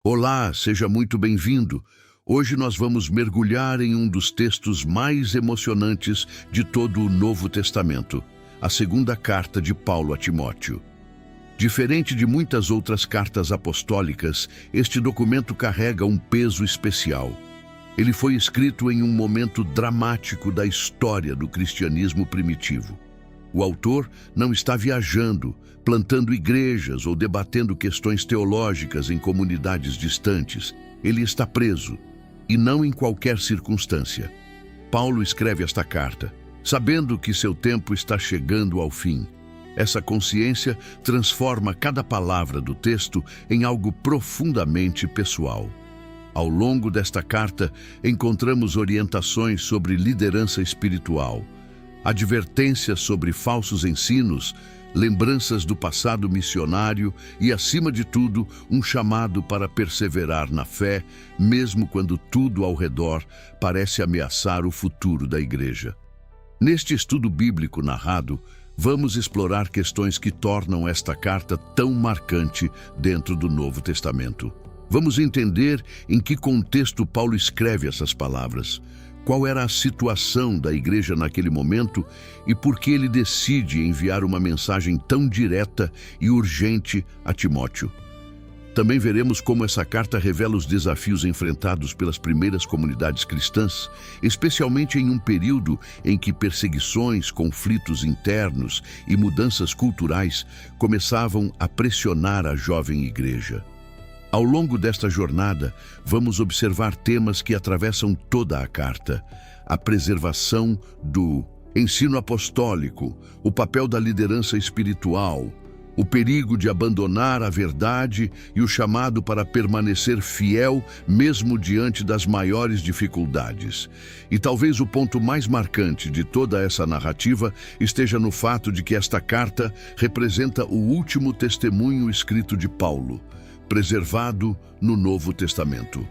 Olá, seja muito bem-vindo. Hoje nós vamos mergulhar em um dos textos mais emocionantes de todo o Novo Testamento, a segunda carta de Paulo a Timóteo. Diferente de muitas outras cartas apostólicas, este documento carrega um peso especial. Ele foi escrito em um momento dramático da história do cristianismo primitivo. O autor não está viajando, plantando igrejas ou debatendo questões teológicas em comunidades distantes. Ele está preso, e não em qualquer circunstância. Paulo escreve esta carta, sabendo que seu tempo está chegando ao fim. Essa consciência transforma cada palavra do texto em algo profundamente pessoal. Ao longo desta carta, encontramos orientações sobre liderança espiritual, advertências sobre falsos ensinos, lembranças do passado missionário e, acima de tudo, um chamado para perseverar na fé, mesmo quando tudo ao redor parece ameaçar o futuro da igreja. Neste estudo bíblico narrado, vamos explorar questões que tornam esta carta tão marcante dentro do Novo Testamento. Vamos entender em que contexto Paulo escreve essas palavras, qual era a situação da igreja naquele momento e por que ele decide enviar uma mensagem tão direta e urgente a Timóteo. Também veremos como essa carta revela os desafios enfrentados pelas primeiras comunidades cristãs, especialmente em um período em que perseguições, conflitos internos e mudanças culturais começavam a pressionar a jovem igreja. Ao longo desta jornada, vamos observar temas que atravessam toda a carta: a preservação do ensino apostólico, o papel da liderança espiritual, o perigo de abandonar a verdade e o chamado para permanecer fiel mesmo diante das maiores dificuldades. E talvez o ponto mais marcante de toda essa narrativa esteja no fato de que esta carta representa o último testemunho escrito de Paulo, preservado no Novo Testamento.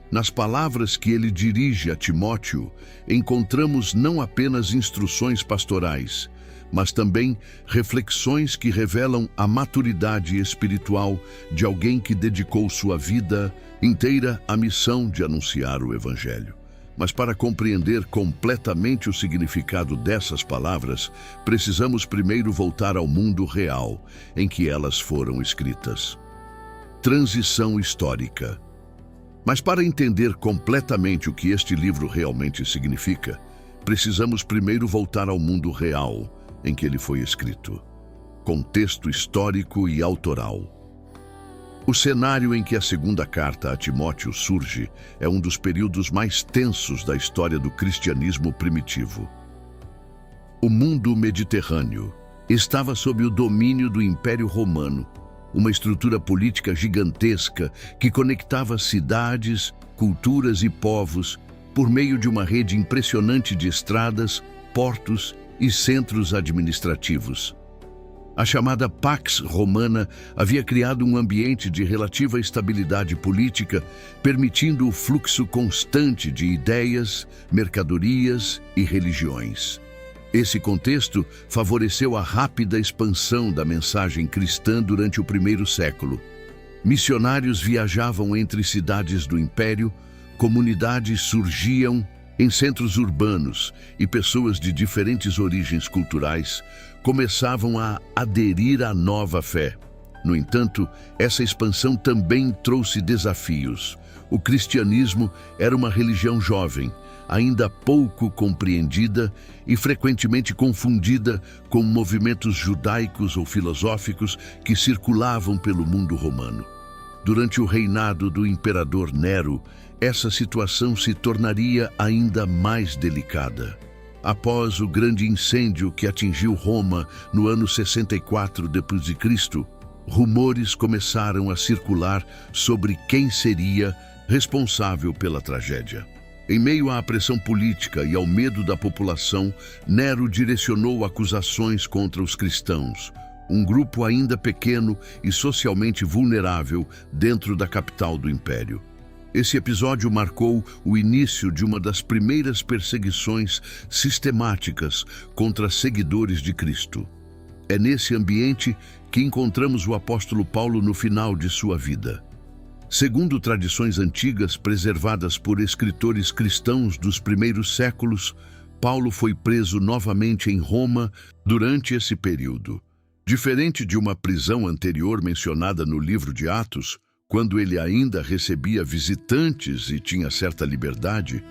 Nas palavras que ele dirige a Timóteo, encontramos não apenas instruções pastorais, mas também reflexões que revelam a maturidade espiritual de alguém que dedicou sua vida inteira à missão de anunciar o Evangelho. Mas para compreender completamente o significado dessas palavras, precisamos primeiro voltar ao mundo real em que elas foram escritas. Transição histórica. Mas para entender completamente o que este livro realmente significa, precisamos primeiro voltar ao mundo real em que ele foi escrito. Contexto histórico e autoral. O cenário em que a segunda carta a Timóteo surge é um dos períodos mais tensos da história do cristianismo primitivo. O mundo mediterrâneo estava sob o domínio do Império Romano, uma estrutura política gigantesca que conectava cidades, culturas e povos por meio de uma rede impressionante de estradas, portos e centros administrativos. A chamada Pax Romana havia criado um ambiente de relativa estabilidade política, permitindo o fluxo constante de ideias, mercadorias e religiões. Esse contexto favoreceu a rápida expansão da mensagem cristã durante o primeiro século. Missionários viajavam entre cidades do Império, comunidades surgiam em centros urbanos e pessoas de diferentes origens culturais começavam a aderir à nova fé. No entanto, essa expansão também trouxe desafios. O cristianismo era uma religião jovem, ainda pouco compreendida e frequentemente confundida com movimentos judaicos ou filosóficos que circulavam pelo mundo romano. Durante o reinado do imperador Nero, essa situação se tornaria ainda mais delicada. Após o grande incêndio que atingiu Roma no ano 64 d.C., rumores começaram a circular sobre quem seria responsável pela tragédia. Em meio à pressão política e ao medo da população, Nero direcionou acusações contra os cristãos, um grupo ainda pequeno e socialmente vulnerável dentro da capital do Império. Esse episódio marcou o início de uma das primeiras perseguições sistemáticas contra seguidores de Cristo. É nesse ambiente que encontramos o apóstolo Paulo no final de sua vida. Segundo tradições antigas preservadas por escritores cristãos dos primeiros séculos, Paulo foi preso novamente em Roma durante esse período. Diferente de uma prisão anterior mencionada no livro de Atos, quando ele ainda recebia visitantes e tinha certa liberdade,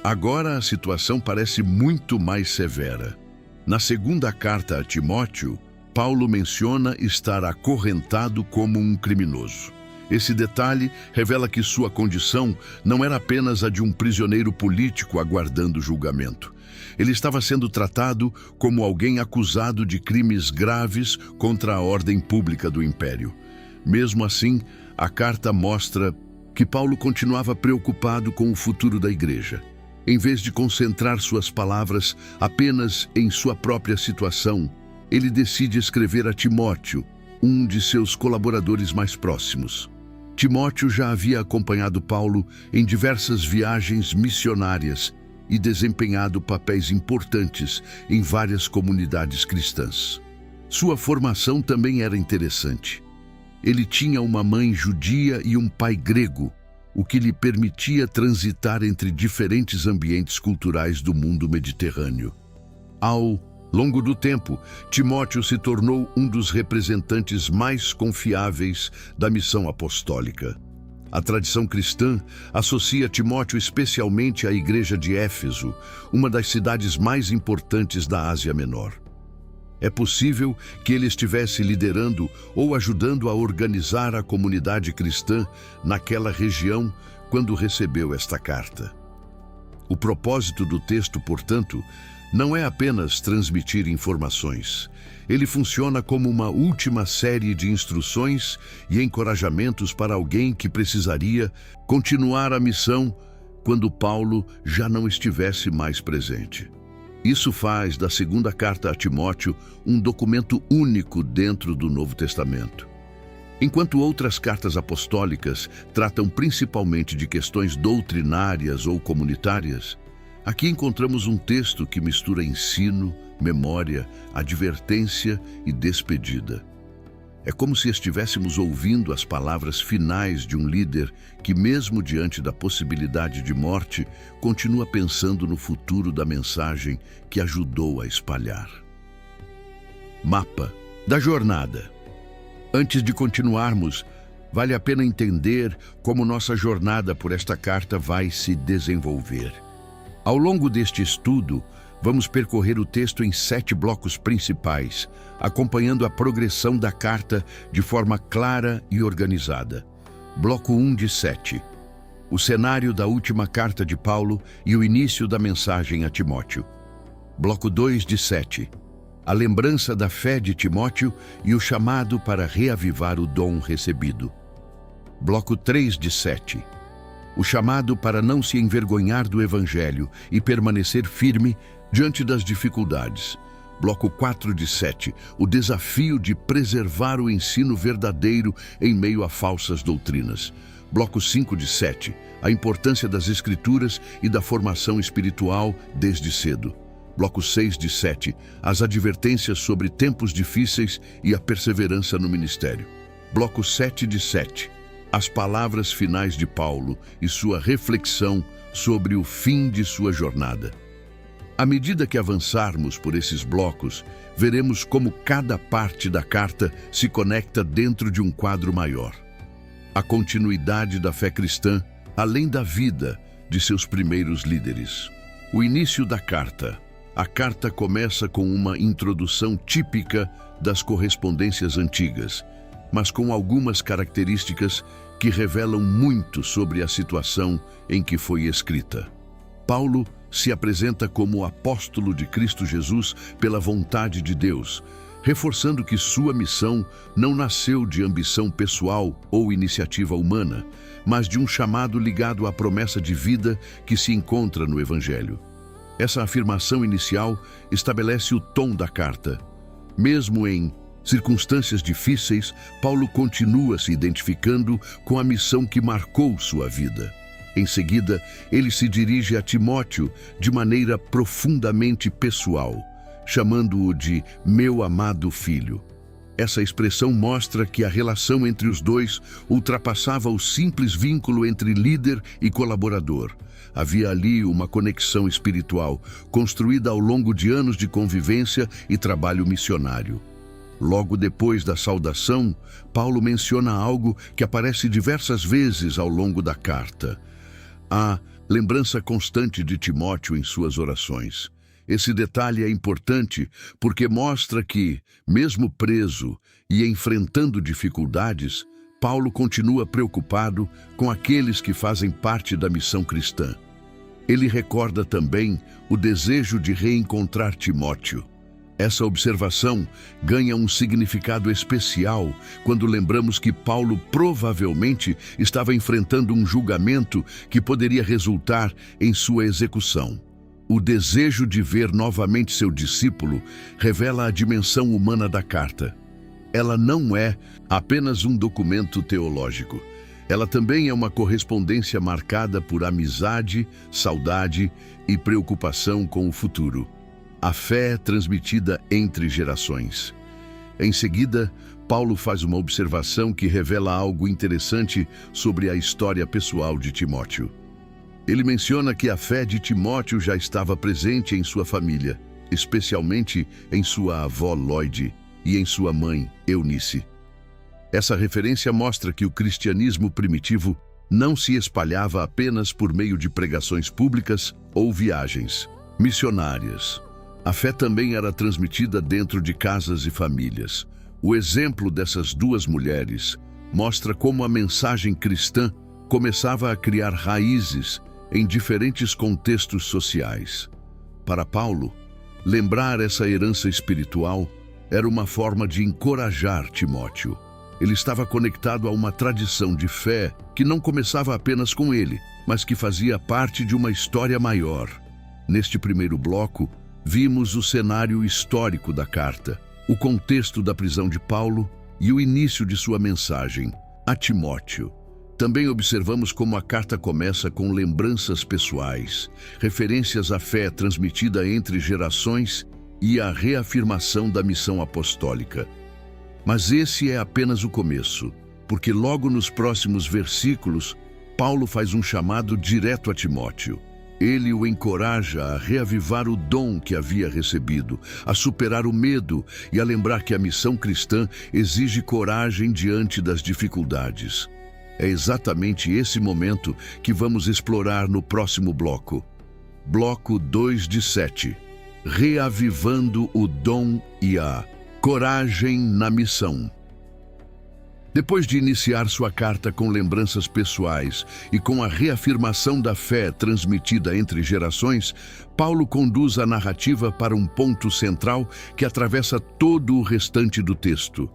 agora a situação parece muito mais severa. Na segunda carta a Timóteo, Paulo menciona estar acorrentado como um criminoso. Esse detalhe revela que sua condição não era apenas a de um prisioneiro político aguardando julgamento. Ele estava sendo tratado como alguém acusado de crimes graves contra a ordem pública do império. Mesmo assim, a carta mostra que Paulo continuava preocupado com o futuro da igreja. Em vez de concentrar suas palavras apenas em sua própria situação, ele decide escrever a Timóteo, um de seus colaboradores mais próximos. Timóteo já havia acompanhado Paulo em diversas viagens missionárias e desempenhado papéis importantes em várias comunidades cristãs. Sua formação também era interessante. Ele tinha uma mãe judia e um pai grego, o que lhe permitia transitar entre diferentes ambientes culturais do mundo mediterrâneo. Ao longo do tempo, Timóteo se tornou um dos representantes mais confiáveis da missão apostólica. A tradição cristã associa Timóteo especialmente à igreja de Éfeso, uma das cidades mais importantes da Ásia Menor. É possível que ele estivesse liderando ou ajudando a organizar a comunidade cristã naquela região quando recebeu esta carta. O propósito do texto, portanto, não é apenas transmitir informações. Ele funciona como uma última série de instruções e encorajamentos para alguém que precisaria continuar a missão quando Paulo já não estivesse mais presente. Isso faz da segunda carta a Timóteo um documento único dentro do Novo Testamento. Enquanto outras cartas apostólicas tratam principalmente de questões doutrinárias ou comunitárias, aqui encontramos um texto que mistura ensino, memória, advertência e despedida. É como se estivéssemos ouvindo as palavras finais de um líder que, mesmo diante da possibilidade de morte, continua pensando no futuro da mensagem que ajudou a espalhar. Mapa da jornada. Antes de continuarmos, vale a pena entender como nossa jornada por esta carta vai se desenvolver. Ao longo deste estudo, vamos percorrer o texto em 7 blocos principais, acompanhando a progressão da carta de forma clara e organizada. Bloco 1 de 7. O cenário da última carta de Paulo e o início da mensagem a Timóteo. Bloco 2 de 7. A lembrança da fé de Timóteo e o chamado para reavivar o dom recebido. Bloco 3 de 7. O chamado para não se envergonhar do Evangelho e permanecer firme diante das dificuldades. Bloco 4 de 7. O desafio de preservar o ensino verdadeiro em meio a falsas doutrinas. Bloco 5 de 7. A importância das Escrituras e da formação espiritual desde cedo. Bloco 6 de 7. As advertências sobre tempos difíceis e a perseverança no ministério. Bloco 7 de 7. As palavras finais de Paulo e sua reflexão sobre o fim de sua jornada. À medida que avançarmos por esses blocos, veremos como cada parte da carta se conecta dentro de um quadro maior. A continuidade da fé cristã, além da vida de seus primeiros líderes. O início da carta. A carta começa com uma introdução típica das correspondências antigas, mas com algumas características que revelam muito sobre a situação em que foi escrita. Paulo se apresenta como apóstolo de Cristo Jesus pela vontade de Deus, reforçando que sua missão não nasceu de ambição pessoal ou iniciativa humana, mas de um chamado ligado à promessa de vida que se encontra no Evangelho. Essa afirmação inicial estabelece o tom da carta. Mesmo em circunstâncias difíceis, Paulo continua se identificando com a missão que marcou sua vida. Em seguida, ele se dirige a Timóteo de maneira profundamente pessoal, chamando-o de meu amado filho. Essa expressão mostra que a relação entre os dois ultrapassava o simples vínculo entre líder e colaborador. Havia ali uma conexão espiritual, construída ao longo de anos de convivência e trabalho missionário. Logo depois da saudação, Paulo menciona algo que aparece diversas vezes ao longo da carta: a lembrança constante de Timóteo em suas orações. Esse detalhe é importante porque mostra que, mesmo preso e enfrentando dificuldades, Paulo continua preocupado com aqueles que fazem parte da missão cristã. Ele recorda também o desejo de reencontrar Timóteo. Essa observação ganha um significado especial quando lembramos que Paulo provavelmente estava enfrentando um julgamento que poderia resultar em sua execução. O desejo de ver novamente seu discípulo revela a dimensão humana da carta. Ela não é apenas um documento teológico. Ela também é uma correspondência marcada por amizade, saudade e preocupação com o futuro. A fé é transmitida entre gerações. Em seguida, Paulo faz uma observação que revela algo interessante sobre a história pessoal de Timóteo. Ele menciona que a fé de Timóteo já estava presente em sua família, especialmente em sua avó Lóide e em sua mãe, Eunice. Essa referência mostra que o cristianismo primitivo não se espalhava apenas por meio de pregações públicas ou viagens missionárias. A fé também era transmitida dentro de casas e famílias. O exemplo dessas duas mulheres mostra como a mensagem cristã começava a criar raízes em diferentes contextos sociais. Para Paulo, lembrar essa herança espiritual era uma forma de encorajar Timóteo. Ele estava conectado a uma tradição de fé que não começava apenas com ele, mas que fazia parte de uma história maior. Neste primeiro bloco, vimos o cenário histórico da carta, o contexto da prisão de Paulo e o início de sua mensagem a Timóteo. Também observamos como a carta começa com lembranças pessoais, referências à fé transmitida entre gerações e a reafirmação da missão apostólica. Mas esse é apenas o começo, porque logo nos próximos versículos, Paulo faz um chamado direto a Timóteo. Ele o encoraja a reavivar o dom que havia recebido, a superar o medo e a lembrar que a missão cristã exige coragem diante das dificuldades. É exatamente esse momento que vamos explorar no próximo bloco. Bloco 2 de 7. Reavivando o dom e a coragem na missão. Depois de iniciar sua carta com lembranças pessoais e com a reafirmação da fé transmitida entre gerações, Paulo conduz a narrativa para um ponto central que atravessa todo o restante do texto: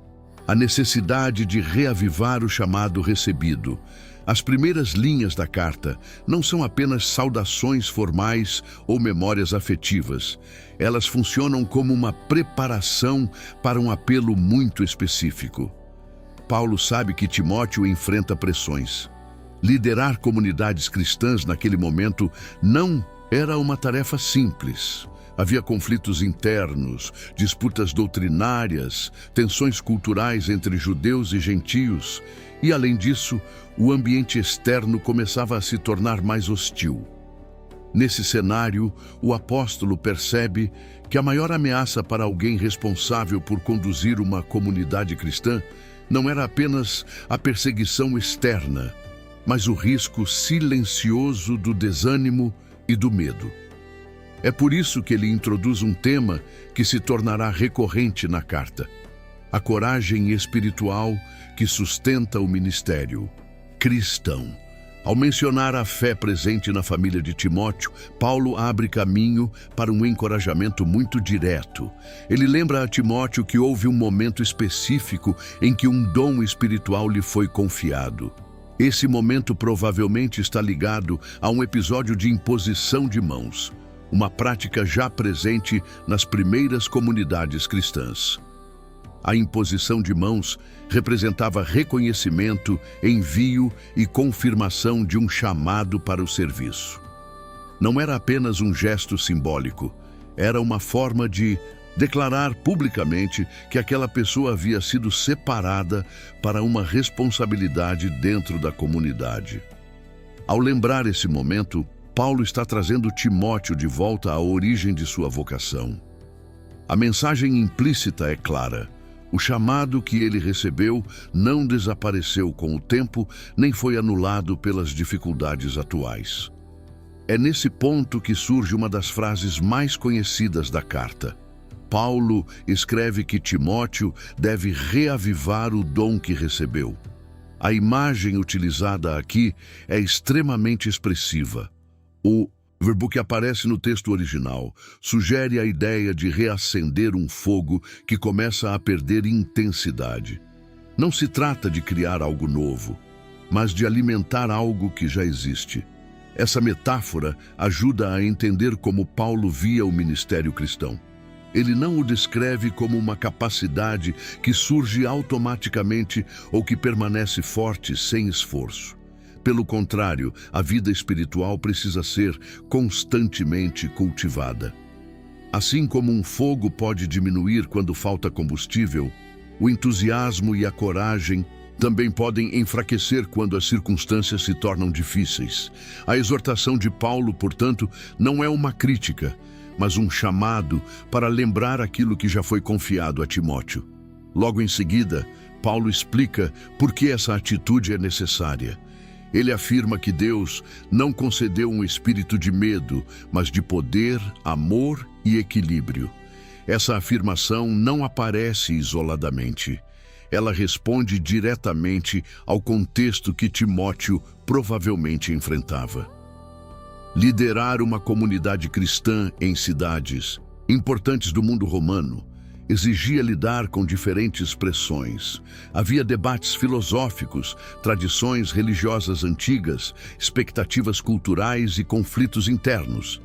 a necessidade de reavivar o chamado recebido. As primeiras linhas da carta não são apenas saudações formais ou memórias afetivas. Elas funcionam como uma preparação para um apelo muito específico. Paulo sabe que Timóteo enfrenta pressões. Liderar comunidades cristãs naquele momento não era uma tarefa simples. Havia conflitos internos, disputas doutrinárias, tensões culturais entre judeus e gentios, e, além disso, o ambiente externo começava a se tornar mais hostil. Nesse cenário, o apóstolo percebe que a maior ameaça para alguém responsável por conduzir uma comunidade cristã não era apenas a perseguição externa, mas o risco silencioso do desânimo e do medo. É por isso que ele introduz um tema que se tornará recorrente na carta: a coragem espiritual que sustenta o ministério cristão. Ao mencionar a fé presente na família de Timóteo, Paulo abre caminho para um encorajamento muito direto. Ele lembra a Timóteo que houve um momento específico em que um dom espiritual lhe foi confiado. Esse momento provavelmente está ligado a um episódio de imposição de mãos, uma prática já presente nas primeiras comunidades cristãs. A imposição de mãos representava reconhecimento, envio e confirmação de um chamado para o serviço. Não era apenas um gesto simbólico, era uma forma de declarar publicamente que aquela pessoa havia sido separada para uma responsabilidade dentro da comunidade. Ao lembrar esse momento, Paulo está trazendo Timóteo de volta à origem de sua vocação. A mensagem implícita é clara. O chamado que ele recebeu não desapareceu com o tempo, nem foi anulado pelas dificuldades atuais. É nesse ponto que surge uma das frases mais conhecidas da carta. Paulo escreve que Timóteo deve reavivar o dom que recebeu. A imagem utilizada aqui é extremamente expressiva. O verbo que aparece no texto original sugere a ideia de reacender um fogo que começa a perder intensidade. Não se trata de criar algo novo, mas de alimentar algo que já existe. Essa metáfora ajuda a entender como Paulo via o ministério cristão. Ele não o descreve como uma capacidade que surge automaticamente ou que permanece forte sem esforço. Pelo contrário, a vida espiritual precisa ser constantemente cultivada. Assim como um fogo pode diminuir quando falta combustível, o entusiasmo e a coragem também podem enfraquecer quando as circunstâncias se tornam difíceis. A exortação de Paulo, portanto, não é uma crítica, mas um chamado para lembrar aquilo que já foi confiado a Timóteo. Logo em seguida, Paulo explica por que essa atitude é necessária. Ele afirma que Deus não concedeu um espírito de medo, mas de poder, amor e equilíbrio. Essa afirmação não aparece isoladamente. Ela responde diretamente ao contexto que Timóteo provavelmente enfrentava. Liderar uma comunidade cristã em cidades importantes do mundo romano exigia lidar com diferentes pressões. Havia debates filosóficos, tradições religiosas antigas, expectativas culturais e conflitos internos.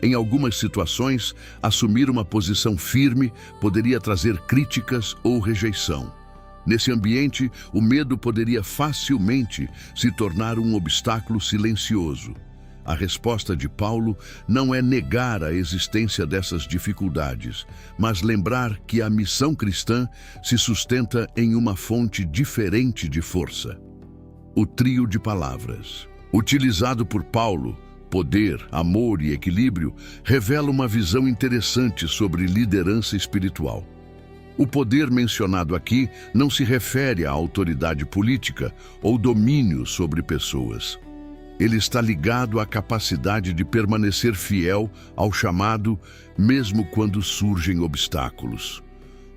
Em algumas situações, assumir uma posição firme poderia trazer críticas ou rejeição. Nesse ambiente, o medo poderia facilmente se tornar um obstáculo silencioso. A resposta de Paulo não é negar a existência dessas dificuldades, mas lembrar que a missão cristã se sustenta em uma fonte diferente de força. O trio de palavras, utilizado por Paulo, poder, amor e equilíbrio, revela uma visão interessante sobre liderança espiritual. O poder mencionado aqui não se refere à autoridade política ou domínio sobre pessoas. Ele está ligado à capacidade de permanecer fiel ao chamado, mesmo quando surgem obstáculos.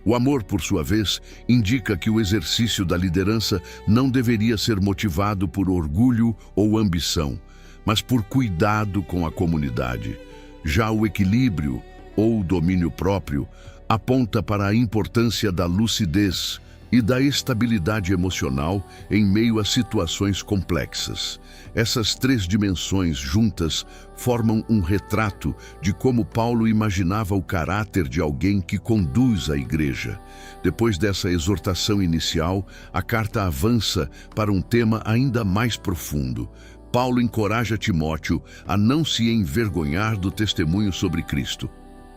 O amor, por sua vez, indica que o exercício da liderança não deveria ser motivado por orgulho ou ambição, mas por cuidado com a comunidade. Já o equilíbrio, ou domínio próprio, aponta para a importância da lucidez e da estabilidade emocional em meio a situações complexas. Essas três dimensões juntas formam um retrato de como Paulo imaginava o caráter de alguém que conduz a igreja. Depois dessa exortação inicial, a carta avança para um tema ainda mais profundo. Paulo encoraja Timóteo a não se envergonhar do testemunho sobre Cristo.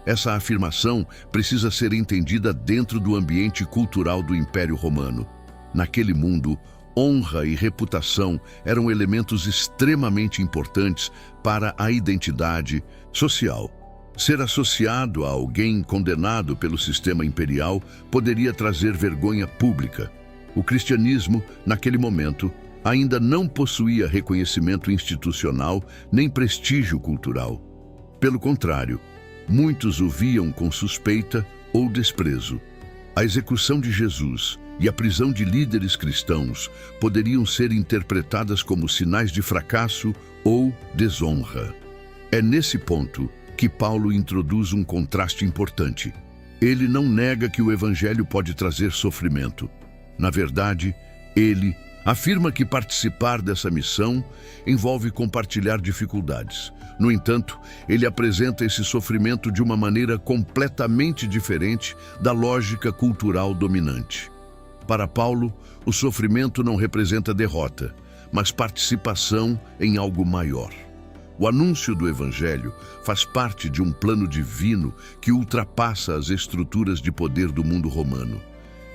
Essa afirmação precisa ser entendida dentro do ambiente cultural do Império Romano. Naquele mundo, honra e reputação eram elementos extremamente importantes para a identidade social. Ser associado a alguém condenado pelo sistema imperial poderia trazer vergonha pública. O cristianismo, naquele momento, ainda não possuía reconhecimento institucional nem prestígio cultural. Pelo contrário, muitos o viam com suspeita ou desprezo. A execução de Jesus e a prisão de líderes cristãos poderiam ser interpretadas como sinais de fracasso ou desonra. É nesse ponto que Paulo introduz um contraste importante. Ele não nega que o evangelho pode trazer sofrimento. Na verdade, ele afirma que participar dessa missão envolve compartilhar dificuldades. No entanto, ele apresenta esse sofrimento de uma maneira completamente diferente da lógica cultural dominante. Para Paulo, o sofrimento não representa derrota, mas participação em algo maior. O anúncio do Evangelho faz parte de um plano divino que ultrapassa as estruturas de poder do mundo romano.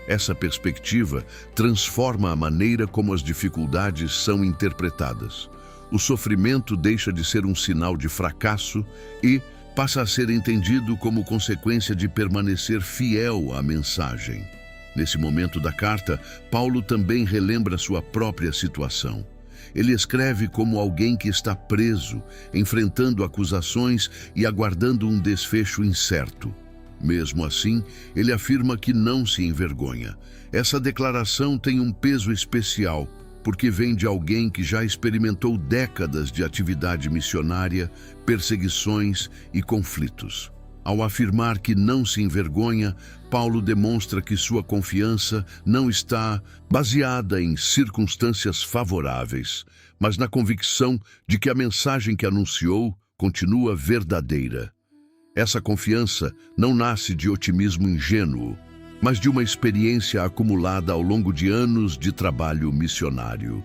Essa perspectiva transforma a maneira como as dificuldades são interpretadas. O sofrimento deixa de ser um sinal de fracasso e passa a ser entendido como consequência de permanecer fiel à mensagem. Nesse momento da carta, Paulo também relembra sua própria situação. Ele escreve como alguém que está preso, enfrentando acusações e aguardando um desfecho incerto. Mesmo assim, ele afirma que não se envergonha. Essa declaração tem um peso especial, porque vem de alguém que já experimentou décadas de atividade missionária, perseguições e conflitos. Ao afirmar que não se envergonha, Paulo demonstra que sua confiança não está baseada em circunstâncias favoráveis, mas na convicção de que a mensagem que anunciou continua verdadeira. Essa confiança não nasce de otimismo ingênuo, mas de uma experiência acumulada ao longo de anos de trabalho missionário.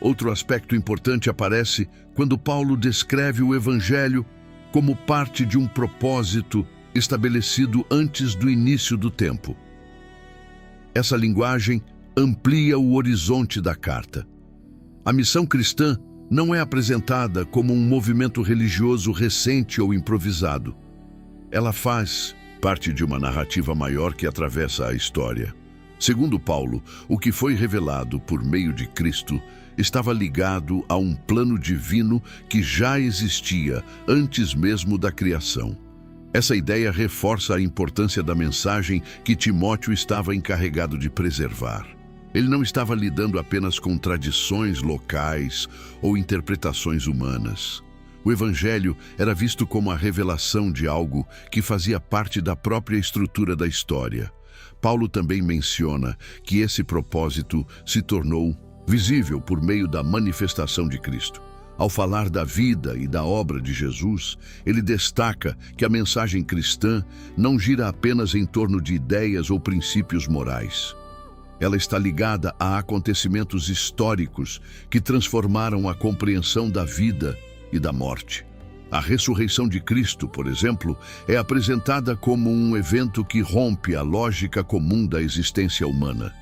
Outro aspecto importante aparece quando Paulo descreve o Evangelho como parte de um propósito estabelecido antes do início do tempo. Essa linguagem amplia o horizonte da carta. A missão cristã não é apresentada como um movimento religioso recente ou improvisado. Ela faz parte de uma narrativa maior que atravessa a história. Segundo Paulo, o que foi revelado por meio de Cristo estava ligado a um plano divino que já existia antes mesmo da criação. Essa ideia reforça a importância da mensagem que Timóteo estava encarregado de preservar. Ele não estava lidando apenas com tradições locais ou interpretações humanas. O Evangelho era visto como a revelação de algo que fazia parte da própria estrutura da história. Paulo também menciona que esse propósito se tornou visível por meio da manifestação de Cristo. Ao falar da vida e da obra de Jesus, ele destaca que a mensagem cristã não gira apenas em torno de ideias ou princípios morais. Ela está ligada a acontecimentos históricos que transformaram a compreensão da vida e da morte. A ressurreição de Cristo, por exemplo, é apresentada como um evento que rompe a lógica comum da existência humana.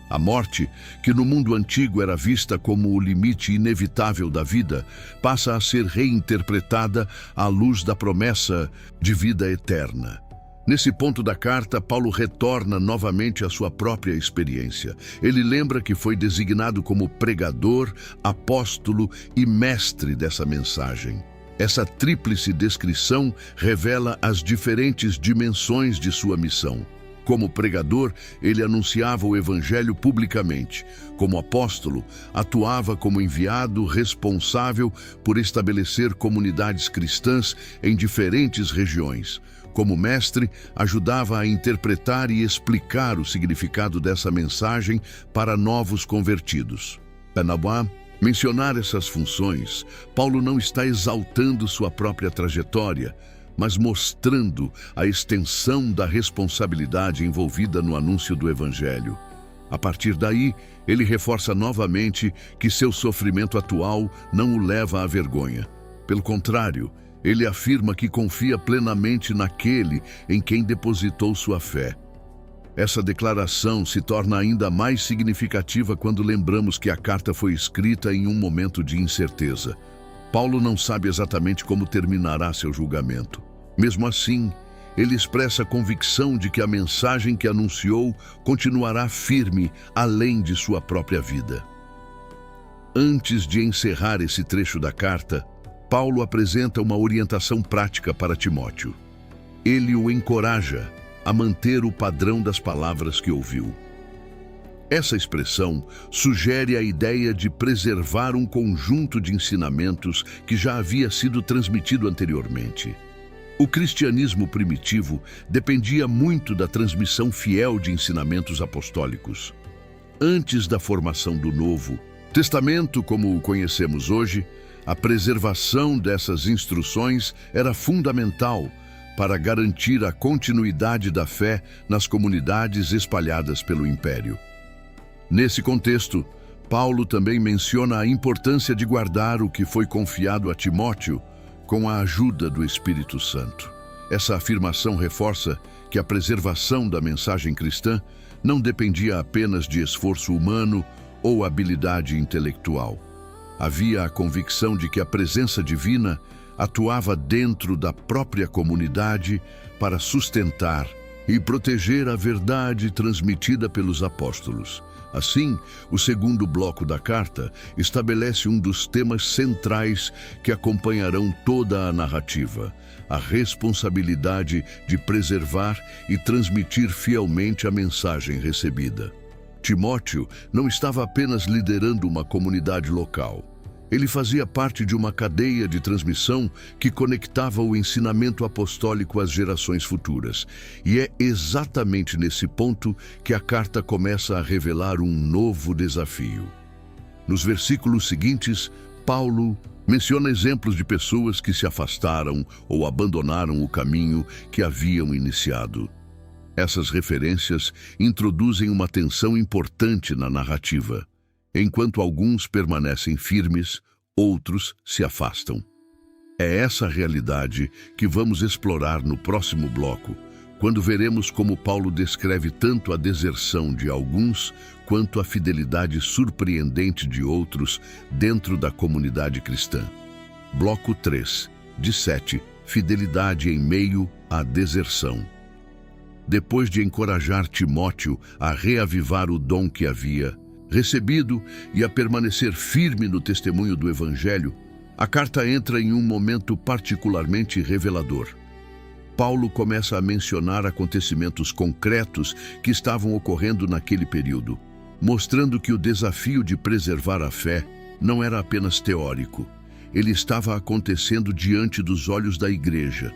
A morte, que no mundo antigo era vista como o limite inevitável da vida, passa a ser reinterpretada à luz da promessa de vida eterna. Nesse ponto da carta, Paulo retorna novamente à sua própria experiência. Ele lembra que foi designado como pregador, apóstolo e mestre dessa mensagem. Essa tríplice descrição revela as diferentes dimensões de sua missão. Como pregador, ele anunciava o Evangelho publicamente. Como apóstolo, atuava como enviado responsável por estabelecer comunidades cristãs em diferentes regiões. Como mestre, ajudava a interpretar e explicar o significado dessa mensagem para novos convertidos. Ao mencionar essas funções, Paulo não está exaltando sua própria trajetória, mas mostrando a extensão da responsabilidade envolvida no anúncio do Evangelho. A partir daí, ele reforça novamente que seu sofrimento atual não o leva à vergonha. Pelo contrário, ele afirma que confia plenamente naquele em quem depositou sua fé. Essa declaração se torna ainda mais significativa quando lembramos que a carta foi escrita em um momento de incerteza. Paulo não sabe exatamente como terminará seu julgamento. Mesmo assim, ele expressa a convicção de que a mensagem que anunciou continuará firme além de sua própria vida. Antes de encerrar esse trecho da carta, Paulo apresenta uma orientação prática para Timóteo. Ele o encoraja a manter o padrão das palavras que ouviu. Essa expressão sugere a ideia de preservar um conjunto de ensinamentos que já havia sido transmitido anteriormente. O cristianismo primitivo dependia muito da transmissão fiel de ensinamentos apostólicos. Antes da formação do Novo Testamento, como o conhecemos hoje, a preservação dessas instruções era fundamental para garantir a continuidade da fé nas comunidades espalhadas pelo Império. Nesse contexto, Paulo também menciona a importância de guardar o que foi confiado a Timóteo com a ajuda do Espírito Santo. Essa afirmação reforça que a preservação da mensagem cristã não dependia apenas de esforço humano ou habilidade intelectual. Havia a convicção de que a presença divina atuava dentro da própria comunidade para sustentar e proteger a verdade transmitida pelos apóstolos. Assim, o segundo bloco da carta estabelece um dos temas centrais que acompanharão toda a narrativa: a responsabilidade de preservar e transmitir fielmente a mensagem recebida. Timóteo não estava apenas liderando uma comunidade local. Ele fazia parte de uma cadeia de transmissão que conectava o ensinamento apostólico às gerações futuras. E é exatamente nesse ponto que a carta começa a revelar um novo desafio. Nos versículos seguintes, Paulo menciona exemplos de pessoas que se afastaram ou abandonaram o caminho que haviam iniciado. Essas referências introduzem uma tensão importante na narrativa. Enquanto alguns permanecem firmes, outros se afastam. É essa realidade que vamos explorar no próximo bloco, quando veremos como Paulo descreve tanto a deserção de alguns quanto a fidelidade surpreendente de outros dentro da comunidade cristã. Bloco 3, de 7, fidelidade em meio à deserção. Depois de encorajar Timóteo a reavivar o dom que havia recebido e a permanecer firme no testemunho do Evangelho, a carta entra em um momento particularmente revelador. Paulo começa a mencionar acontecimentos concretos que estavam ocorrendo naquele período, mostrando que o desafio de preservar a fé não era apenas teórico. Ele estava acontecendo diante dos olhos da igreja.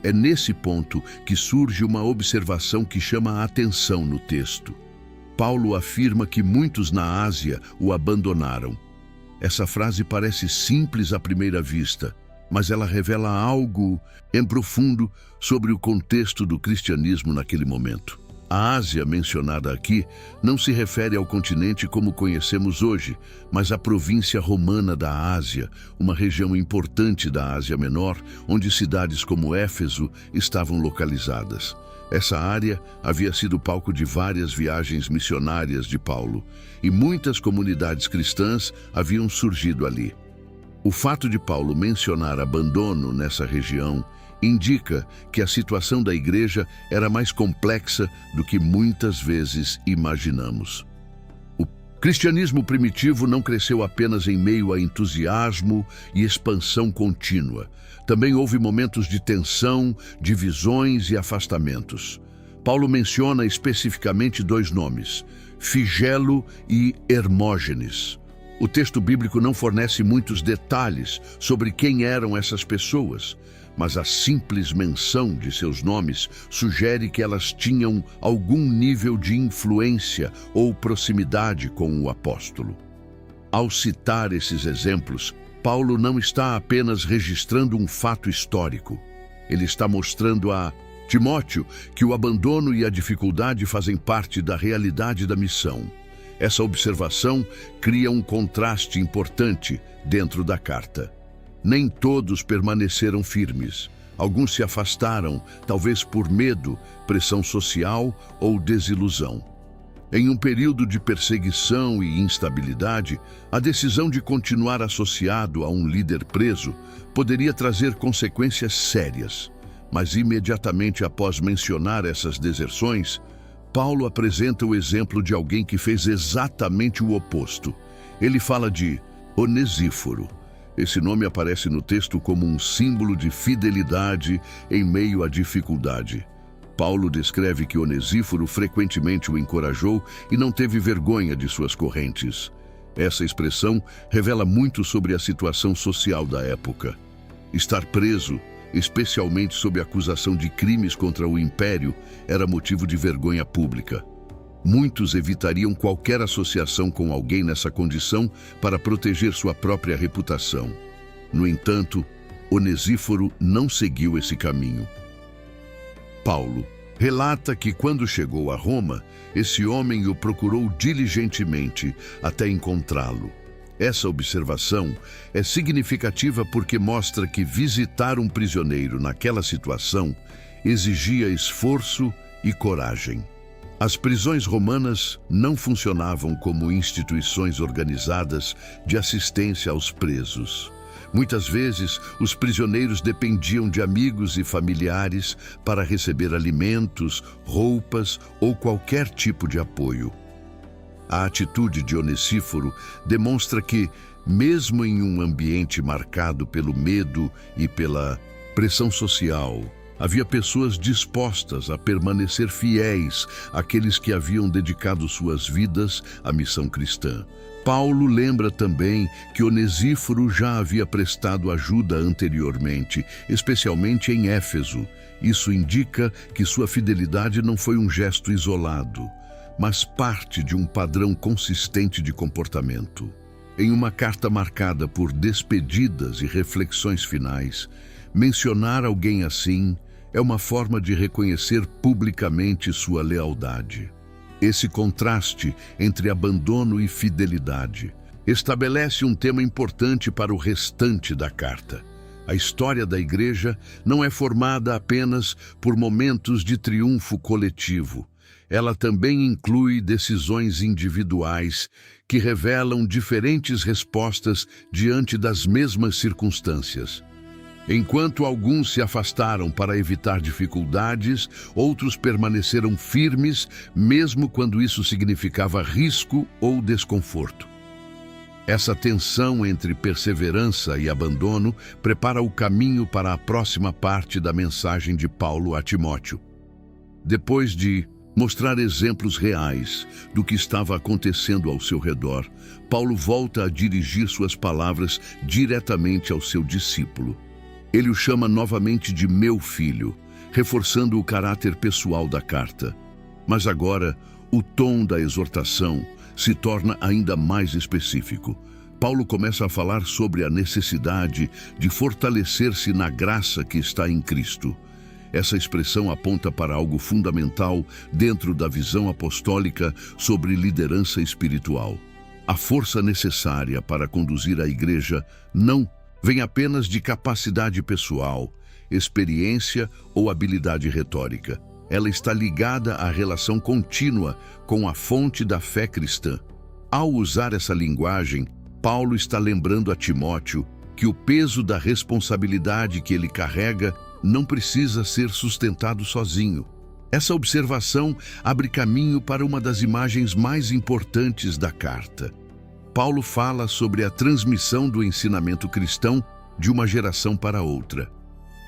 É nesse ponto que surge uma observação que chama a atenção no texto. Paulo afirma que muitos na Ásia o abandonaram. Essa frase parece simples à primeira vista, mas ela revela algo em profundo sobre o contexto do cristianismo naquele momento. A Ásia mencionada aqui não se refere ao continente como conhecemos hoje, mas à província romana da Ásia, uma região importante da Ásia Menor, onde cidades como Éfeso estavam localizadas. Essa área havia sido palco de várias viagens missionárias de Paulo, e muitas comunidades cristãs haviam surgido ali. O fato de Paulo mencionar abandono nessa região indica que a situação da igreja era mais complexa do que muitas vezes imaginamos. O cristianismo primitivo não cresceu apenas em meio a entusiasmo e expansão contínua. Também houve momentos de tensão, divisões e afastamentos. Paulo menciona especificamente dois nomes: Figelo e Hermógenes. O texto bíblico não fornece muitos detalhes sobre quem eram essas pessoas, mas a simples menção de seus nomes sugere que elas tinham algum nível de influência ou proximidade com o apóstolo. Ao citar esses exemplos, Paulo não está apenas registrando um fato histórico. Ele está mostrando a Timóteo que o abandono e a dificuldade fazem parte da realidade da missão. Essa observação cria um contraste importante dentro da carta. Nem todos permaneceram firmes. Alguns se afastaram, talvez por medo, pressão social ou desilusão. Em um período de perseguição e instabilidade, a decisão de continuar associado a um líder preso poderia trazer consequências sérias. Mas imediatamente após mencionar essas deserções, Paulo apresenta o exemplo de alguém que fez exatamente o oposto. Ele fala de Onesíforo. Esse nome aparece no texto como um símbolo de fidelidade em meio à dificuldade. Paulo descreve que Onesíforo frequentemente o encorajou e não teve vergonha de suas correntes. Essa expressão revela muito sobre a situação social da época. Estar preso, especialmente sob acusação de crimes contra o império, era motivo de vergonha pública. Muitos evitariam qualquer associação com alguém nessa condição para proteger sua própria reputação. No entanto, Onesíforo não seguiu esse caminho. Paulo, Relata que quando chegou a Roma, esse homem o procurou diligentemente até encontrá-lo. Essa observação é significativa porque mostra que visitar um prisioneiro naquela situação exigia esforço e coragem. As prisões romanas não funcionavam como instituições organizadas de assistência aos presos. Muitas vezes, os prisioneiros dependiam de amigos e familiares para receber alimentos, roupas ou qualquer tipo de apoio. A atitude de Onesíforo demonstra que, mesmo em um ambiente marcado pelo medo e pela pressão social, havia pessoas dispostas a permanecer fiéis àqueles que haviam dedicado suas vidas à missão cristã. Paulo lembra também que Onesíforo já havia prestado ajuda anteriormente, especialmente em Éfeso. Isso indica que sua fidelidade não foi um gesto isolado, mas parte de um padrão consistente de comportamento. Em uma carta marcada por despedidas e reflexões finais, mencionar alguém assim é uma forma de reconhecer publicamente sua lealdade. Esse contraste entre abandono e fidelidade estabelece um tema importante para o restante da carta. A história da igreja não é formada apenas por momentos de triunfo coletivo. Ela também inclui decisões individuais que revelam diferentes respostas diante das mesmas circunstâncias. Enquanto alguns se afastaram para evitar dificuldades, outros permaneceram firmes, mesmo quando isso significava risco ou desconforto. Essa tensão entre perseverança e abandono prepara o caminho para a próxima parte da mensagem de Paulo a Timóteo. Depois de mostrar exemplos reais do que estava acontecendo ao seu redor, Paulo volta a dirigir suas palavras diretamente ao seu discípulo. Ele o chama novamente de meu filho, reforçando o caráter pessoal da carta. Mas agora, o tom da exortação se torna ainda mais específico. Paulo começa a falar sobre a necessidade de fortalecer-se na graça que está em Cristo. Essa expressão aponta para algo fundamental dentro da visão apostólica sobre liderança espiritual. A força necessária para conduzir a igreja não vem apenas de capacidade pessoal, experiência ou habilidade retórica. Ela está ligada à relação contínua com a fonte da fé cristã. Ao usar essa linguagem, Paulo está lembrando a Timóteo que o peso da responsabilidade que ele carrega não precisa ser sustentado sozinho. Essa observação abre caminho para uma das imagens mais importantes da carta. Paulo fala sobre a transmissão do ensinamento cristão de uma geração para outra.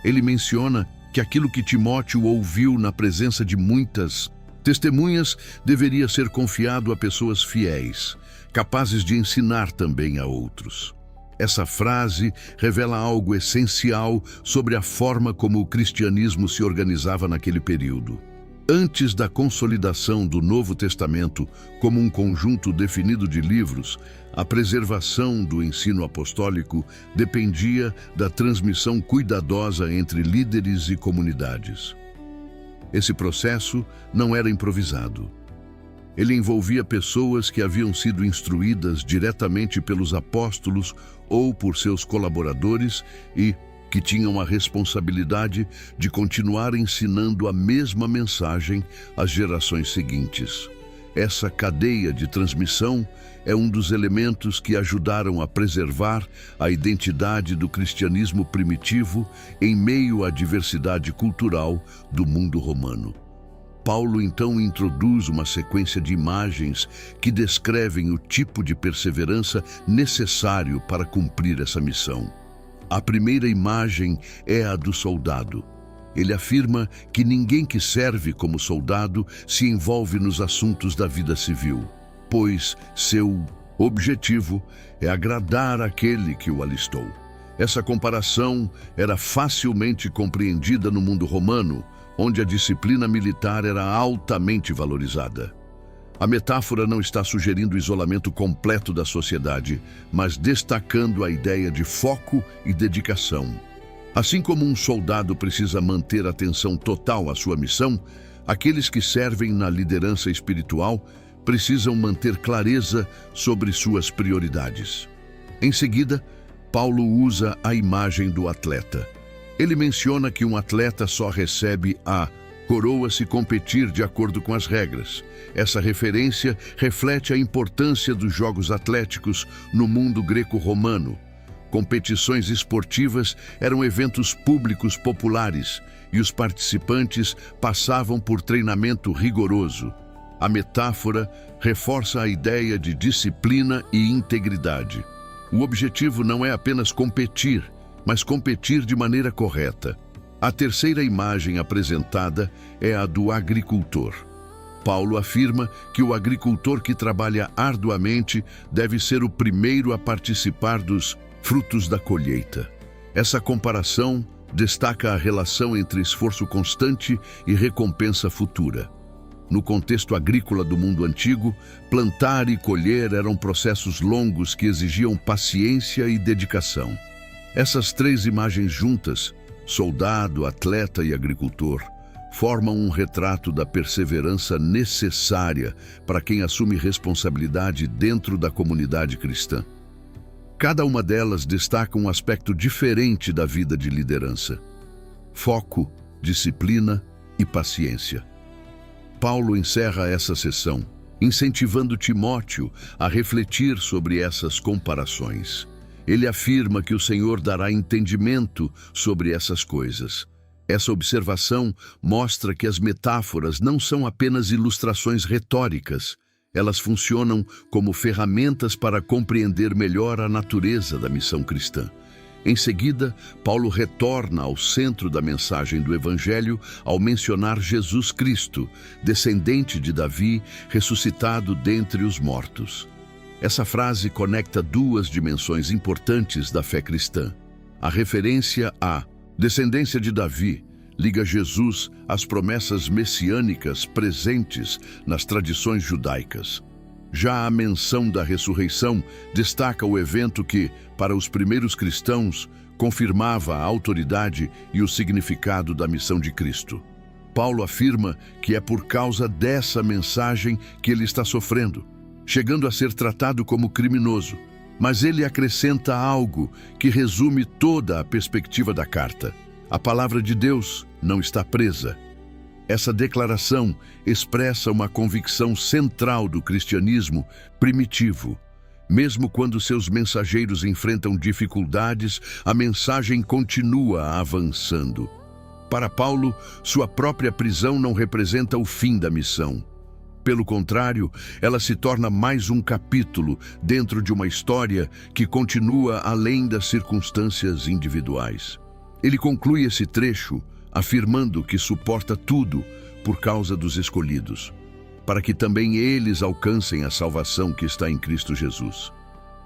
Ele menciona que aquilo que Timóteo ouviu na presença de muitas testemunhas deveria ser confiado a pessoas fiéis, capazes de ensinar também a outros. Essa frase revela algo essencial sobre a forma como o cristianismo se organizava naquele período. Antes da consolidação do Novo Testamento como um conjunto definido de livros, a preservação do ensino apostólico dependia da transmissão cuidadosa entre líderes e comunidades. Esse processo não era improvisado. Ele envolvia pessoas que haviam sido instruídas diretamente pelos apóstolos ou por seus colaboradores e que tinham a responsabilidade de continuar ensinando a mesma mensagem às gerações seguintes. Essa cadeia de transmissão é um dos elementos que ajudaram a preservar a identidade do cristianismo primitivo em meio à diversidade cultural do mundo romano. Paulo então introduz uma sequência de imagens que descrevem o tipo de perseverança necessário para cumprir essa missão. A primeira imagem é a do soldado. Ele afirma que ninguém que serve como soldado se envolve nos assuntos da vida civil, pois seu objetivo é agradar aquele que o alistou. Essa comparação era facilmente compreendida no mundo romano, onde a disciplina militar era altamente valorizada. A metáfora não está sugerindo o isolamento completo da sociedade, mas destacando a ideia de foco e dedicação. Assim como um soldado precisa manter atenção total à sua missão, Aqueles que servem na liderança espiritual precisam manter clareza sobre suas prioridades. Em seguida, Paulo usa a imagem do atleta. Ele menciona que um atleta só recebe a coroa se competir de acordo com as regras. Essa referência reflete a importância dos jogos atléticos no mundo greco-romano. Competições esportivas eram eventos públicos populares e os participantes passavam por treinamento rigoroso. A metáfora reforça a ideia de disciplina e integridade. O objetivo não é apenas competir, mas competir de maneira correta. A terceira imagem apresentada é a do agricultor. Paulo afirma que o agricultor que trabalha arduamente deve ser o primeiro a participar dos frutos da colheita. Essa comparação destaca a relação entre esforço constante e recompensa futura. No contexto agrícola do mundo antigo, plantar e colher eram processos longos que exigiam paciência e dedicação. Essas três imagens juntas, soldado, atleta e agricultor, formam um retrato da perseverança necessária para quem assume responsabilidade dentro da comunidade cristã. Cada uma delas destaca um aspecto diferente da vida de liderança: foco, disciplina e paciência. Paulo encerra essa sessão, incentivando Timóteo a refletir sobre essas comparações. Ele afirma que o Senhor dará entendimento sobre essas coisas. Essa observação mostra que as metáforas não são apenas ilustrações retóricas. Elas funcionam como ferramentas para compreender melhor a natureza da missão cristã. Em seguida, Paulo retorna ao centro da mensagem do Evangelho ao mencionar Jesus Cristo, descendente de Davi, ressuscitado dentre os mortos. Essa frase conecta duas dimensões importantes da fé cristã. A referência à descendência de Davi liga Jesus às promessas messiânicas presentes nas tradições judaicas. Já a menção da ressurreição destaca o evento que, para os primeiros cristãos, confirmava a autoridade e o significado da missão de Cristo. Paulo afirma que é por causa dessa mensagem que ele está sofrendo, chegando a ser tratado como criminoso. Mas ele acrescenta algo que resume toda a perspectiva da carta: a palavra de Deus não está presa. Essa declaração expressa uma convicção central do cristianismo primitivo. Mesmo quando seus mensageiros enfrentam dificuldades, a mensagem continua avançando. Para Paulo, sua própria prisão não representa o fim da missão. Pelo contrário, ela se torna mais um capítulo dentro de uma história que continua além das circunstâncias individuais. Ele conclui esse trecho afirmando que suporta tudo por causa dos escolhidos, para que também eles alcancem a salvação que está em Cristo Jesus.